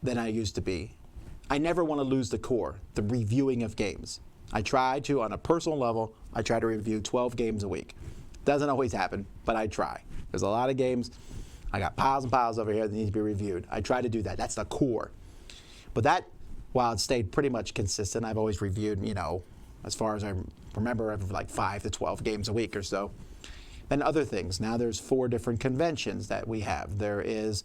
than I used to be. I never want to lose the core, the reviewing of games. I try to, on a personal level, I try to review 12 games a week. Doesn't always happen, but I try. There's a lot of games. I got piles and piles over here that need to be reviewed. I try to do that. That's the core. But that, while it stayed pretty much consistent, I've always reviewed, you know, as far as I remember, like 5 to 12 games a week or so. And other things. Now there's 4 different conventions that we have. There is,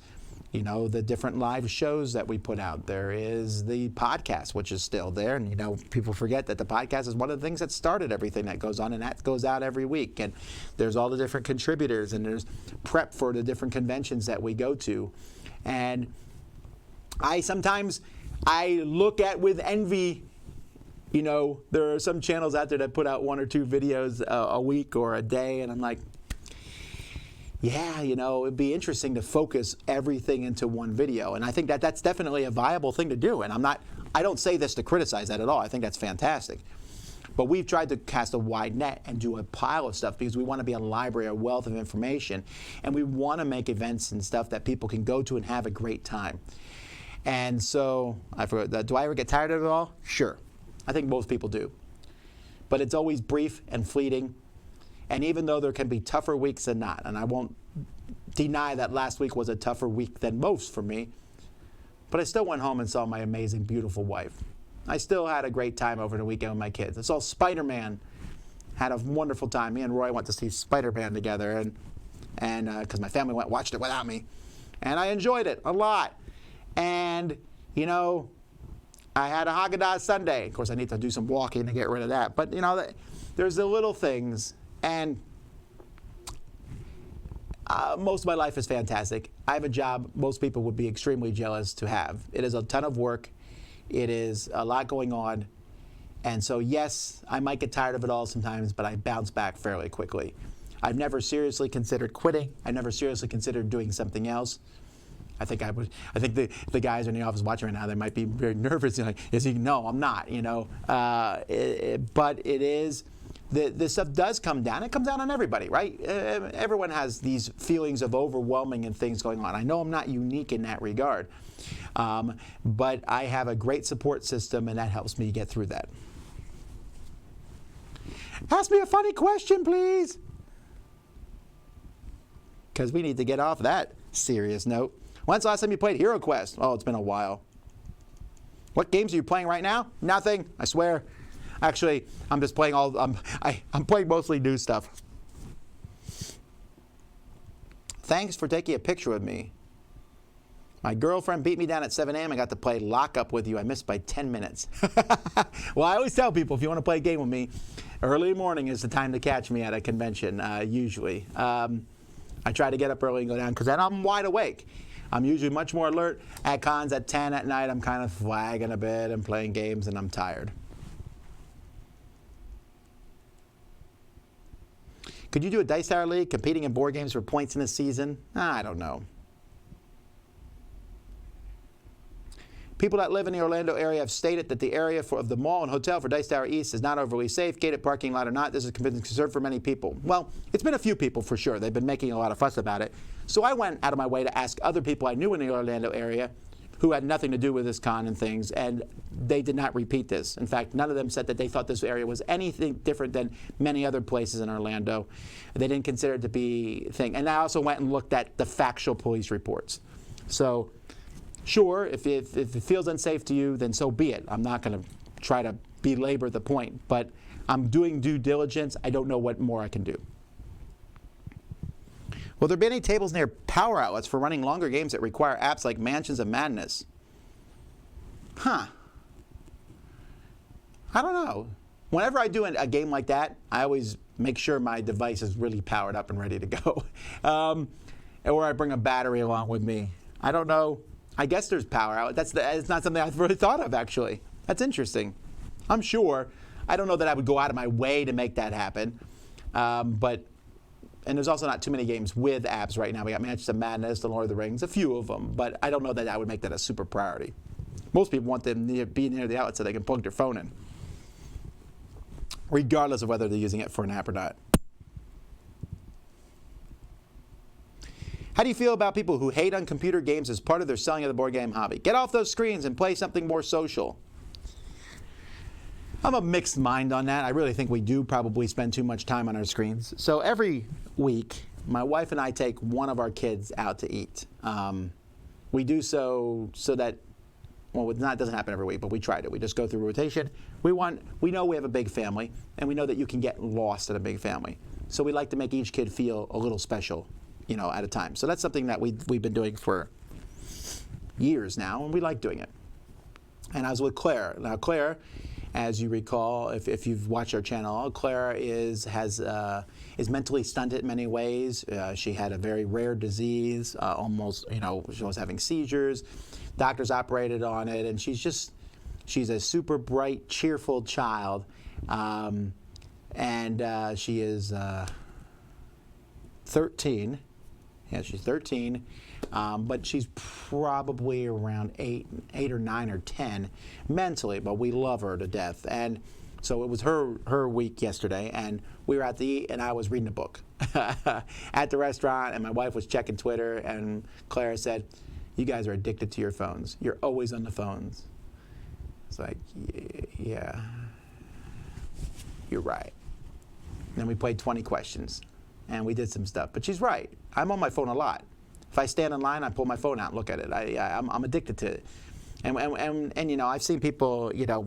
you know, the different live shows that we put out. There is the podcast, which is still there. And, you know, people forget that the podcast is one of the things that started everything that goes on, and that goes out every week. And there's all the different contributors, and there's prep for the different conventions that we go to. And Sometimes I look at with envy, there are some channels out there that put out 1 or 2 videos a week or a day, and I'm like, yeah, it'd be interesting to focus everything into one video. And I think that that's definitely a viable thing to do. And I don't say this to criticize that at all. I think that's fantastic. But we've tried to cast a wide net and do a pile of stuff because we want to be a library, a wealth of information. And we want to make events and stuff that people can go to and have a great time. And so, I forgot, do I ever get tired of it all? Sure. I think most people do. But it's always brief and fleeting. And even though there can be tougher weeks than not, and I won't deny that last week was a tougher week than most for me, but I still went home and saw my amazing, beautiful wife. I still had a great time over the weekend with my kids. I saw Spider-Man, had a wonderful time. Me and Roy went to see Spider-Man together, and because my family watched it without me, and I enjoyed it a lot. And I had a Haagen-Dazs sundae. Of course, I need to do some walking to get rid of that. But there's the little things. And most of my life is fantastic. I have a job most people would be extremely jealous to have. It is a ton of work. It is a lot going on. And so, yes, I might get tired of it all sometimes, but I bounce back fairly quickly. I've never seriously considered quitting. I've never seriously considered doing something else. I think I would. I think the guys in the office watching right now, they might be very nervous. Like, is he? No, I'm not. But it is. This stuff does come down. It comes down on everybody, right? Everyone has these feelings of overwhelming and things going on. I know I'm not unique in that regard, but I have a great support system, and that helps me get through that. Ask me a funny question, please, because we need to get off that serious note. When's the last time you played Hero Quest? Oh, it's been a while. What games are you playing right now? Nothing, I swear. Actually, I'm just playing I'm playing mostly new stuff. Thanks for taking a picture with me. My girlfriend beat me down at 7 a.m. I got to play lockup with you. I missed by 10 minutes. Well, I always tell people, if you want to play a game with me, early morning is the time to catch me at a convention, usually. I try to get up early and go down because then I'm wide awake. I'm usually much more alert. At cons at 10 at night, I'm kind of flagging a bit and playing games, and I'm tired. Could you do a Dice Tower League competing in board games for points in a season? I don't know. People that live in the Orlando area have stated that the area of the mall and hotel for Dice Tower East is not overly safe, gated parking lot or not. This is a concern for many people. Well, it's been a few people for sure. They've been making a lot of fuss about it. So I went out of my way to ask other people I knew in the Orlando area who had nothing to do with this con and things, and they did not repeat this. In fact, none of them said that they thought this area was anything different than many other places in Orlando. They didn't consider it to be a thing. And I also went and looked at the factual police reports. So, sure, if it feels unsafe to you, then so be it. I'm not going to try to belabor the point, but I'm doing due diligence. I don't know what more I can do. Will there be any tables near power outlets for running longer games that require apps like Mansions of Madness? I don't know. Whenever I do a game like that, I always make sure my device is really powered up and ready to go. Or I bring a battery along with me. I don't know. I guess there's power out. It's not something I've really thought of, actually. That's interesting. I'm sure. I don't know that I would go out of my way to make that happen. And there's also not too many games with apps right now. We got Mansions of Madness, The Lord of the Rings, a few of them. But I don't know that I would make that a super priority. Most people want them to be near the outlet so they can plug their phone in, regardless of whether they're using it for an app or not. How do you feel about people who hate on computer games as part of their selling of the board game hobby? Get off those screens and play something more social. I'm a mixed mind on that. I really think we do probably spend too much time on our screens. So every week, my wife and I take one of our kids out to eat. We do so that, well, it doesn't happen every week, but we try to. We just go through rotation. We know we have a big family, and we know that you can get lost in a big family. So we like to make each kid feel a little special, at a time. So that's something that we've been doing for years now, and we like doing it. And I was with Claire. Now, Claire, as you recall, if you've watched our channel, Claire is mentally stunted in many ways. She had a very rare disease, almost, she was having seizures. Doctors operated on it, and she's a super bright, cheerful child. And she is 13. Yeah, she's 13. But she's probably around 8 or 9 or 10 mentally, but we love her to death. And so it was her week yesterday, and we were out to eat, and I was reading a book at the restaurant, and my wife was checking Twitter, and Clara said, "You guys are addicted to your phones. You're always on the phones." It's like, yeah, you're right. And then we played 20 questions, and we did some stuff. But she's right. I'm on my phone a lot. If I stand in line, I pull my phone out and look at it. I'm addicted to it. And you know, I've seen people, you know,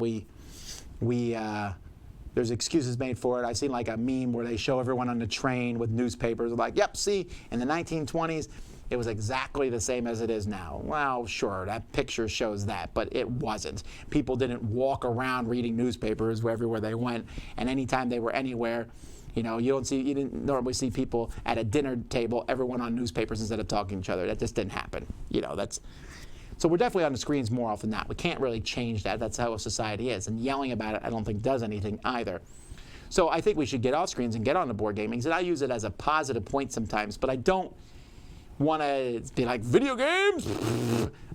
there's excuses made for it. I've seen like a meme where they show everyone on the train with newspapers. Like, yep, see, in the 1920s, it was exactly the same as it is now. Well, sure, that picture shows that, but it wasn't. People didn't walk around reading newspapers everywhere they went, and anytime they were anywhere, you know, you didn't normally see people at a dinner table, everyone on newspapers instead of talking to each other. That just didn't happen. You know, so we're definitely on the screens more often than not. We can't really change that. That's how society is. And yelling about it, I don't think does anything either. So I think we should get off screens and get on the board gaming. And I use it as a positive point sometimes, but I don't want to be like, video games,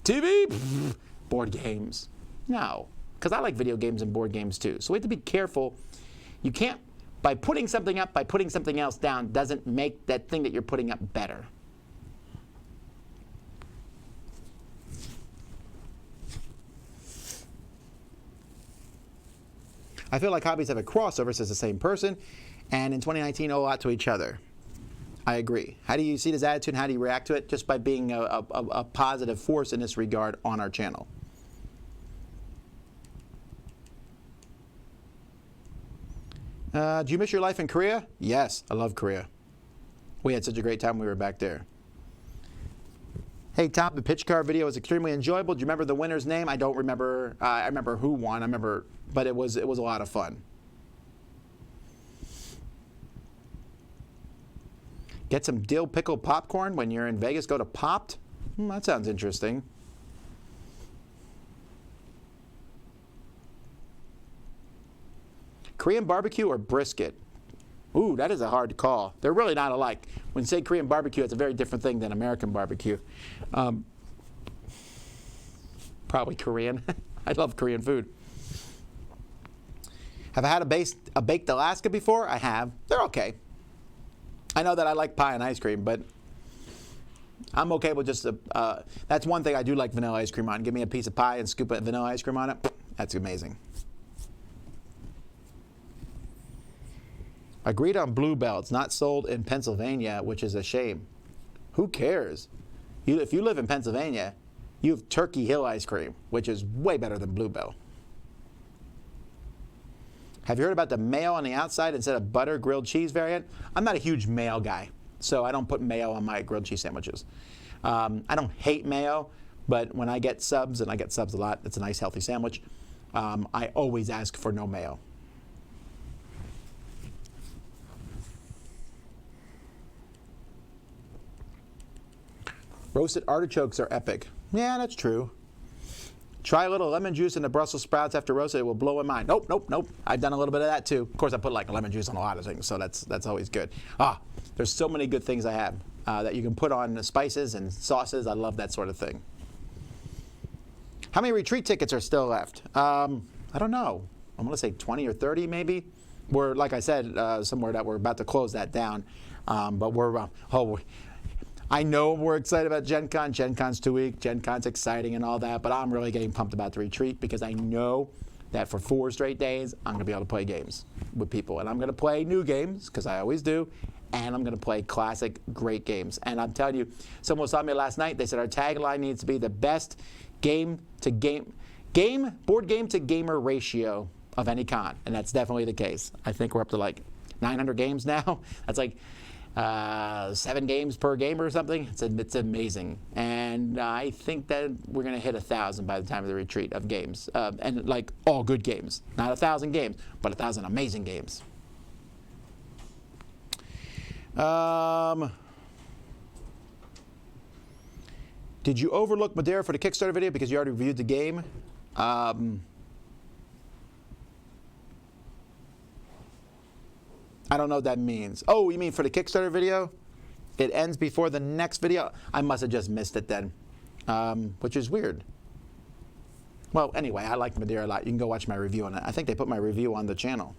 TV, board games. No, because I like video games and board games too. So we have to be careful. You can't, by putting something up, by putting something else down, doesn't make that thing that you're putting up better. I feel like hobbies have a crossover, says the same person, and in 2019 owe a lot to each other. I agree. How do you see this attitude and how do you react to it? Just by being a positive force in this regard on our channel. Do you miss your life in Korea? Yes, I love Korea. We had such a great time when we were back there. Hey Tom, the pitch card video was extremely enjoyable. Do you remember the winner's name? I don't remember. I remember who won. But it was a lot of fun. Get some dill pickle popcorn when you're in Vegas. Go to Popped. That sounds interesting. Korean barbecue or brisket? Ooh, that is a hard call. They're really not alike. When you say Korean barbecue, it's a very different thing than American barbecue. Probably Korean. I love Korean food. Have I had a baked Alaska before? I have. They're okay. I know that I like pie and ice cream, but I'm okay with just that's one thing I do like vanilla ice cream on. Give me a piece of pie and scoop of vanilla ice cream on it. That's amazing. Agreed on Bluebell. It's not sold in Pennsylvania, which is a shame. Who cares? If you live in Pennsylvania, you have Turkey Hill ice cream, which is way better than Bluebell. Have you heard about the mayo on the outside instead of butter grilled cheese variant? I'm not a huge mayo guy, so I don't put mayo on my grilled cheese sandwiches. I don't hate mayo, but when I get subs, and I get subs a lot, it's a nice healthy sandwich, I always ask for no mayo. Roasted artichokes are epic. Yeah, that's true. Try a little lemon juice in the Brussels sprouts after roasted. It will blow my mind. Nope. I've done a little bit of that too. Of course, I put like lemon juice on a lot of things, so that's always good. There's so many good things I have that you can put on the spices and sauces. I love that sort of thing. How many retreat tickets are still left? I don't know. I'm going to say 20 or 30 maybe. We're, like I said, somewhere that we're about to close that down. But I know we're excited about Gen Con. Gen Con's 2 weeks. Gen Con's exciting and all that, but I'm really getting pumped about the retreat because I know that for 4 straight days, I'm going to be able to play games with people. And I'm going to play new games, because I always do, and I'm going to play classic, great games. And I'm telling you, someone saw me last night. They said our tagline needs to be the best board game to gamer ratio of any con. And that's definitely the case. I think we're up to like 900 games now. That's like 7 games per game or something. It's amazing. And I think that we're going to hit 1,000 by the time of the retreat of games. And like all good games. Not 1,000 games, but 1,000 amazing games. Did you overlook Madeira for the Kickstarter video because you already reviewed the game? I don't know what that means. Oh, you mean for the Kickstarter video? It ends before the next video? I must have just missed it then, which is weird. Well, anyway, I like Madeira a lot. You can go watch my review on it. I think they put my review on the channel.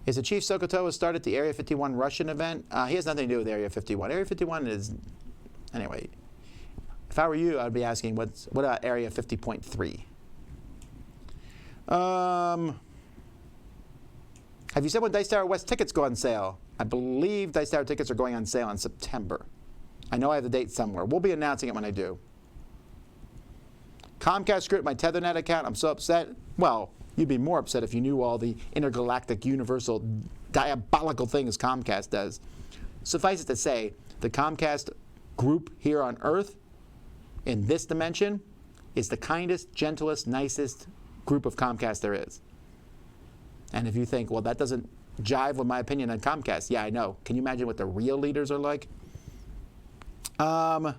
Is the Chief Sokoto started the Area 51 Russian event? He has nothing to do with Area 51. Area 51 is... Anyway, if I were you, I'd be asking, what about Area 50.3? Have you said when Dice Tower West tickets go on sale? I believe Dice Tower tickets are going on sale in September. I know I have the date somewhere. We'll be announcing it when I do. Comcast screwed my TetherNet account. I'm so upset. Well, you'd be more upset if you knew all the intergalactic, universal, diabolical things Comcast does. Suffice it to say, the Comcast group here on Earth, in this dimension, is the kindest, gentlest, nicest group of Comcast there is. And if you think, well, that doesn't jive with my opinion on Comcast, yeah, I know. Can you imagine what the real leaders are like? Have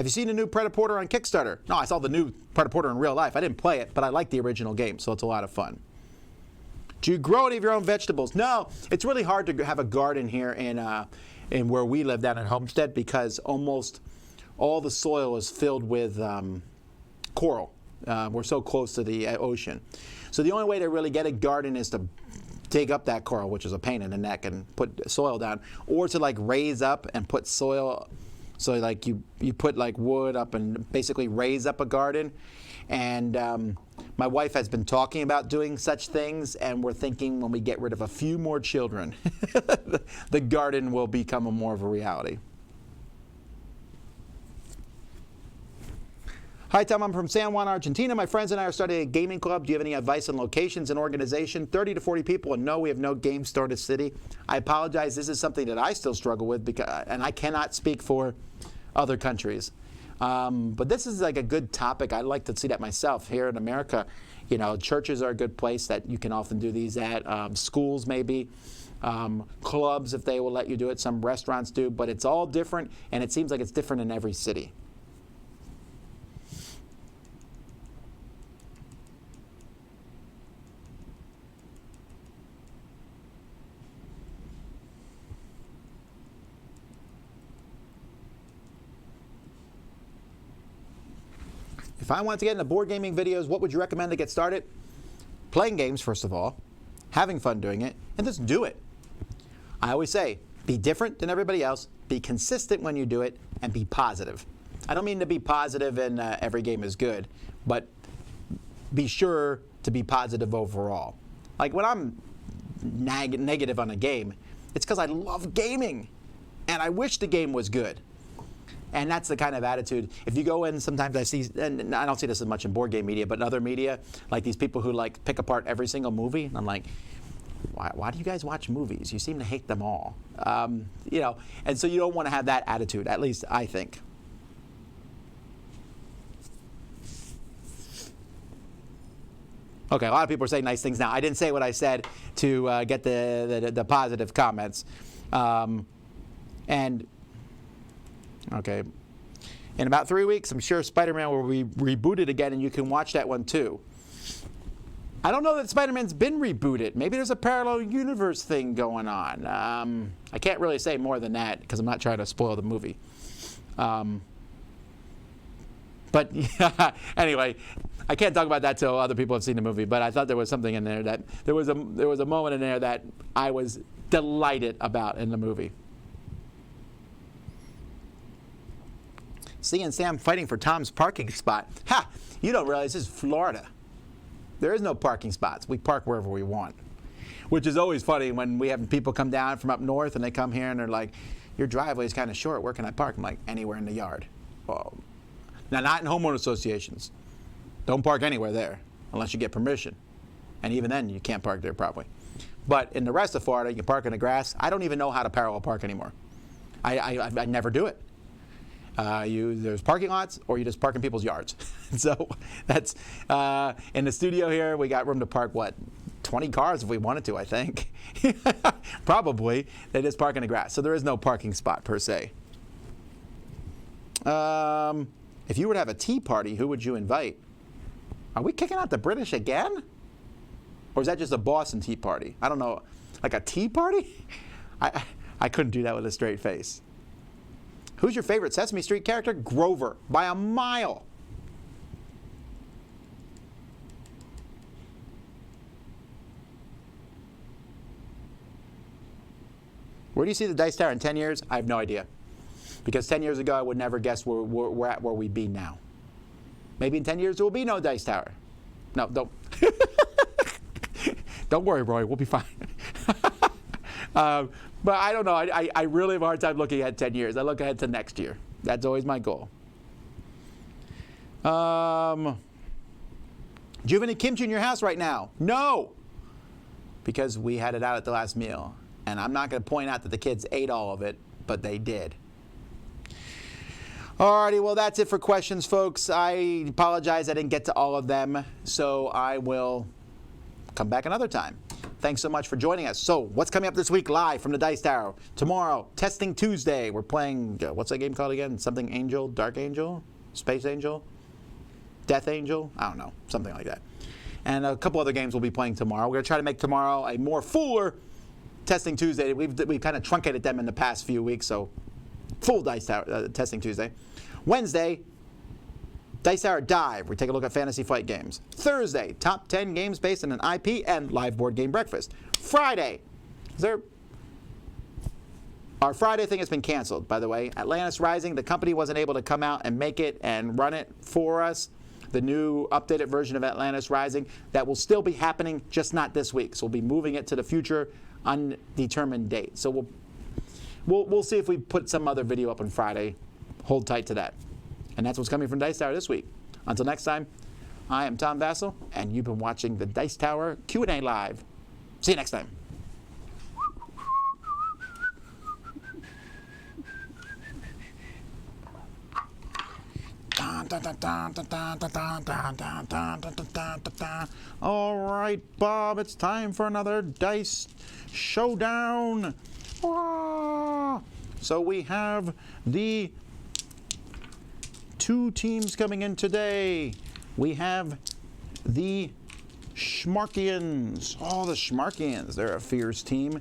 you seen the new Predaporter on Kickstarter? No, I saw the new Predaporter in real life. I didn't play it, but I like the original game, so it's a lot of fun. Do you grow any of your own vegetables? No, it's really hard to have a garden here in where we live down in Homestead because almost all the soil is filled with coral. We're so close to the ocean. So the only way to really get a garden is to dig up that coral, which is a pain in the neck, and put soil down, or to like raise up and put soil. So like you put like wood up and basically raise up a garden. And my wife has been talking about doing such things, and we're thinking when we get rid of a few more children, the garden will become more of a reality. Hi, Tom. I'm from San Juan, Argentina. My friends and I are starting a gaming club. Do you have any advice on locations and organization? 30 to 40 people, and no, we have no game store to city. I apologize. This is something that I still struggle with, and I cannot speak for other countries. But this is like a good topic. I like to see that myself. Here in America, you know, churches are a good place that you can often do these at. Schools maybe. Clubs, if they will let you do it. Some restaurants do. But it's all different, and it seems like it's different in every city. If I wanted to get into board gaming videos, what would you recommend to get started? Playing games, first of all, having fun doing it, and just do it. I always say, be different than everybody else, be consistent when you do it, and be positive. I don't mean to be positive and every game is good, but be sure to be positive overall. Like when I'm negative on a game, it's because I love gaming, and I wish the game was good. And that's the kind of attitude. If you go in, sometimes I see, and I don't see this as much in board game media, but in other media, like these people who like pick apart every single movie. And I'm like, why do you guys watch movies? You seem to hate them all. You know, and so you don't want to have that attitude, at least I think. Okay, a lot of people are saying nice things now. I didn't say what I said to get the positive comments. Okay. In about 3 weeks, I'm sure Spider-Man will be rebooted again, and you can watch that one too. I don't know that Spider-Man's been rebooted. Maybe there's a parallel universe thing going on. I can't really say more than that because I'm not trying to spoil the movie. But yeah, anyway, I can't talk about that till other people have seen the movie. But I thought there was something in there that there was a moment in there that I was delighted about in the movie. Seeing Sam fighting for Tom's parking spot. Ha! You don't realize this is Florida. There is no parking spots. We park wherever we want. Which is always funny when we have people come down from up north and they come here and they're like, your driveway is kind of short. Where can I park? I'm like, anywhere in the yard. Well, now, not in homeowner associations. Don't park anywhere there unless you get permission. And even then, you can't park there probably. But in the rest of Florida, you can park in the grass. I don't even know how to parallel park anymore. I never do it. There's parking lots, or you just park in people's yards. So that's in the studio here. We got room to park 20 cars if we wanted to. I think probably they just park in the grass. So there is no parking spot per se. If you were to have a tea party, who would you invite? Are we kicking out the British again? Or is that just a Boston tea party? I don't know. Like a tea party? I couldn't do that with a straight face. Who's your favorite Sesame Street character? Grover, by a mile. Where do you see the Dice Tower in 10 years? I have no idea. Because 10 years ago, I would never guess we're at where we'd be now. Maybe in 10 years, there will be no Dice Tower. No, don't. Don't worry, Roy. We'll be fine. But I don't know. I really have a hard time looking ahead 10 years. I look ahead to next year. That's always my goal. Do you have any kimchi in your house right now? No. Because we had it out at the last meal. And I'm not going to point out that the kids ate all of it, but they did. Alrighty, well, that's it for questions, folks. I apologize I didn't get to all of them, so I will come back another time. Thanks so much for joining us. So, what's coming up this week live from the Dice Tower? Tomorrow, Testing Tuesday. We're playing, what's that game called again? Something Angel? Dark Angel? Space Angel? Death Angel? I don't know. Something like that. And a couple other games we'll be playing tomorrow. We're going to try to make tomorrow a more fuller Testing Tuesday. We've kind of truncated them in the past few weeks, so full Dice Tower Testing Tuesday. Wednesday, Dice Tower Dive. We take a look at fantasy fight games. Thursday, top 10 games based on an IP and live board game breakfast. Friday, our Friday thing has been canceled, by the way. Atlantis Rising, the company wasn't able to come out and make it and run it for us. The new updated version of Atlantis Rising, that will still be happening, just not this week. So we'll be moving it to the future undetermined date. So we'll see if we put some other video up on Friday. Hold tight to that. And that's what's coming from Dice Tower this week. Until next time, I am Tom Vasel, and you've been watching the Dice Tower Q&A Live. See you next time. All right, Bob, it's time for another Dice Showdown. So we have the two teams coming in today. We have the Schmarkians. Oh, the Schmarkians. They're a fierce team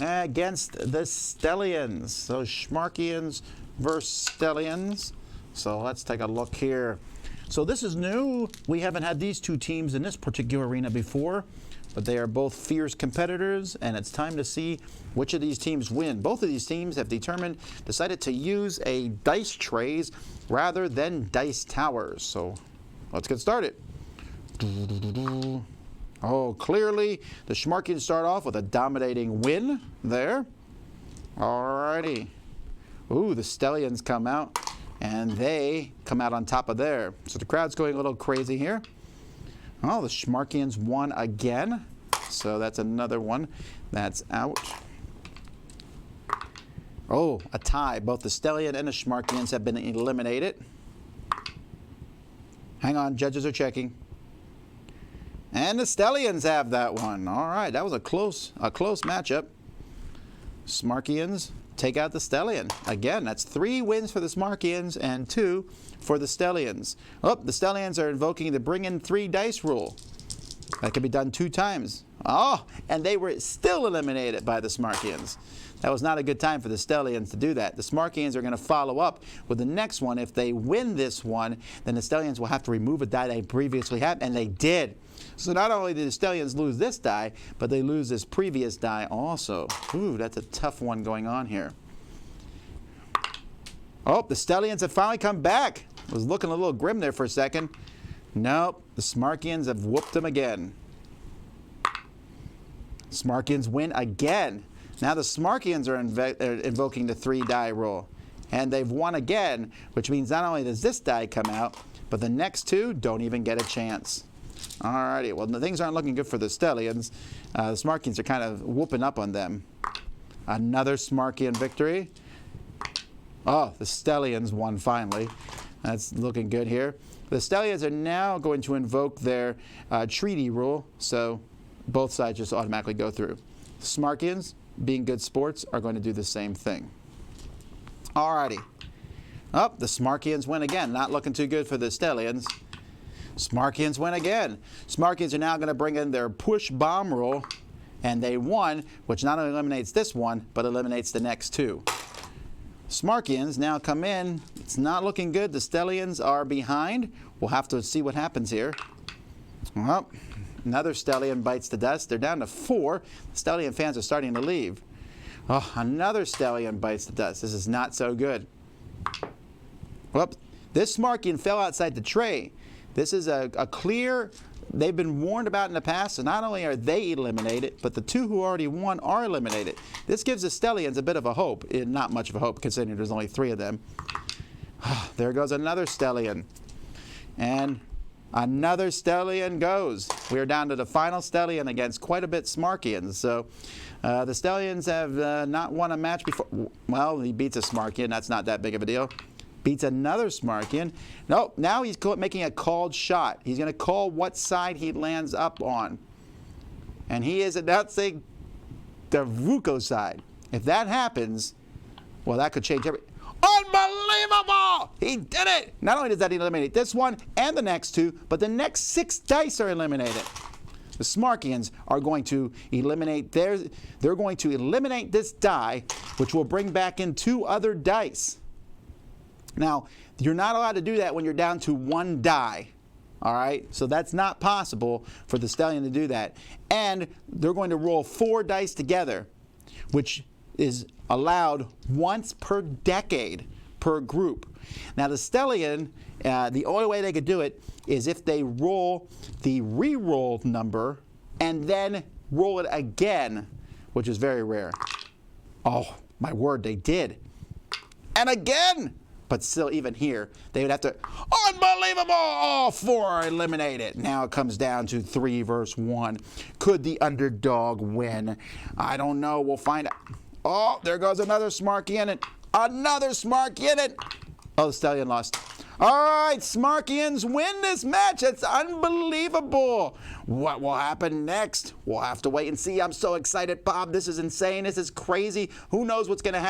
against the Stellians. So Schmarkians versus Stellians. So let's take a look here. So this is new. We haven't had these two teams in this particular arena before, but they are both fierce competitors, and it's time to see which of these teams win. Both of these teams have decided to use a dice trays rather than dice towers. So let's get started. Oh, clearly the Schmarkians start off with a dominating win there. Alrighty. Ooh, the Stellians come out, and they come out on top of there. So the crowd's going a little crazy here. Oh, the Schmarkians won again. So that's another one that's out. Oh, a tie. Both the Stellian and the Schmarkians have been eliminated. Hang on, judges are checking. And the Stellians have that one. All right, that was a close matchup. Schmarkians take out the Stellian. Again, that's 3 wins for the Schmarkians and 2 for the Stellians. Oh, the Stellians are invoking the bring in 3 dice rule. That can be done 2 times. Oh, and they were still eliminated by the Schmarkians. That was not a good time for the Stellians to do that. The Schmarkians are going to follow up with the next one. If they win this one, then the Stellians will have to remove a die they previously had, and they did. So not only did the Stellians lose this die, but they lose this previous die also. Ooh, that's a tough one going on here. Oh, the Stellians have finally come back. It was looking a little grim there for a second. Nope, the Schmarkians have whooped them again. Schmarkians win again. Now the Schmarkians are invoking the 3 die rule. And they've won again, which means not only does this die come out, but the next 2 don't even get a chance. Alrighty, well, things aren't looking good for the Stellians. The Schmarkians are kind of whooping up on them. Another Schmarkian victory. Oh, the Stellians won finally. That's looking good here. The Stellians are now going to invoke their treaty rule, so both sides just automatically go through. Schmarkians, being good sports, are going to do the same thing. Alrighty. Oh, the Smarkians win again. Not looking too good for the Stellians. Smarkians win again. Smarkians are now going to bring in their push bomb rule, and they won, which not only eliminates this one, but eliminates the next two. Smarkians now come in. It's not looking good. The Stellians are behind. We'll have to see what happens here. Well, another Stellian bites the dust. They're down to 4. The Stellian fans are starting to leave. Oh, another Stellian bites the dust. This is not so good. Whoops. This Smarkian fell outside the tray. This is a clear, they've been warned about in the past, so not only are they eliminated, but the 2 who already won are eliminated. This gives the Stellians a bit of a hope. Not much of a hope, considering there's only 3 of them. There goes another Stellian. And another Stellian goes. We are down to the final Stellian against quite a bit Smarkians. So the Stellians have not won a match before. Well, he beats a Smarkian. That's not that big of a deal. Beats another Smarkian. Nope, now he's making a called shot. He's going to call what side he lands up on. And he is announcing the Vuko side. If that happens, well, that could change everything. Unbelievable! He did it! Not only does that eliminate this one and the next 2, but the next 6 dice are eliminated. The Smarkians are going to eliminate they're going to eliminate this die, which will bring back in 2 other dice. Now, you're not allowed to do that when you're down to 1 die. All right? So that's not possible for the Stellian to do that. And they're going to roll 4 dice together, which is allowed once per decade per group. Now, the Stellian, the only way they could do it is if they roll the re-roll number and then roll it again, which is very rare. Oh, my word, they did. And again! But still, even here, they would have to, unbelievable! All 4 are eliminated. Now it comes down to 3 versus 1. Could the underdog win? I don't know. We'll find out. Oh, there goes another Smarkian. Another Smarkian. Oh, the Stellian lost. All right, Smarkians win this match. It's unbelievable. What will happen next? We'll have to wait and see. I'm so excited, Bob. This is insane. This is crazy. Who knows what's going to happen?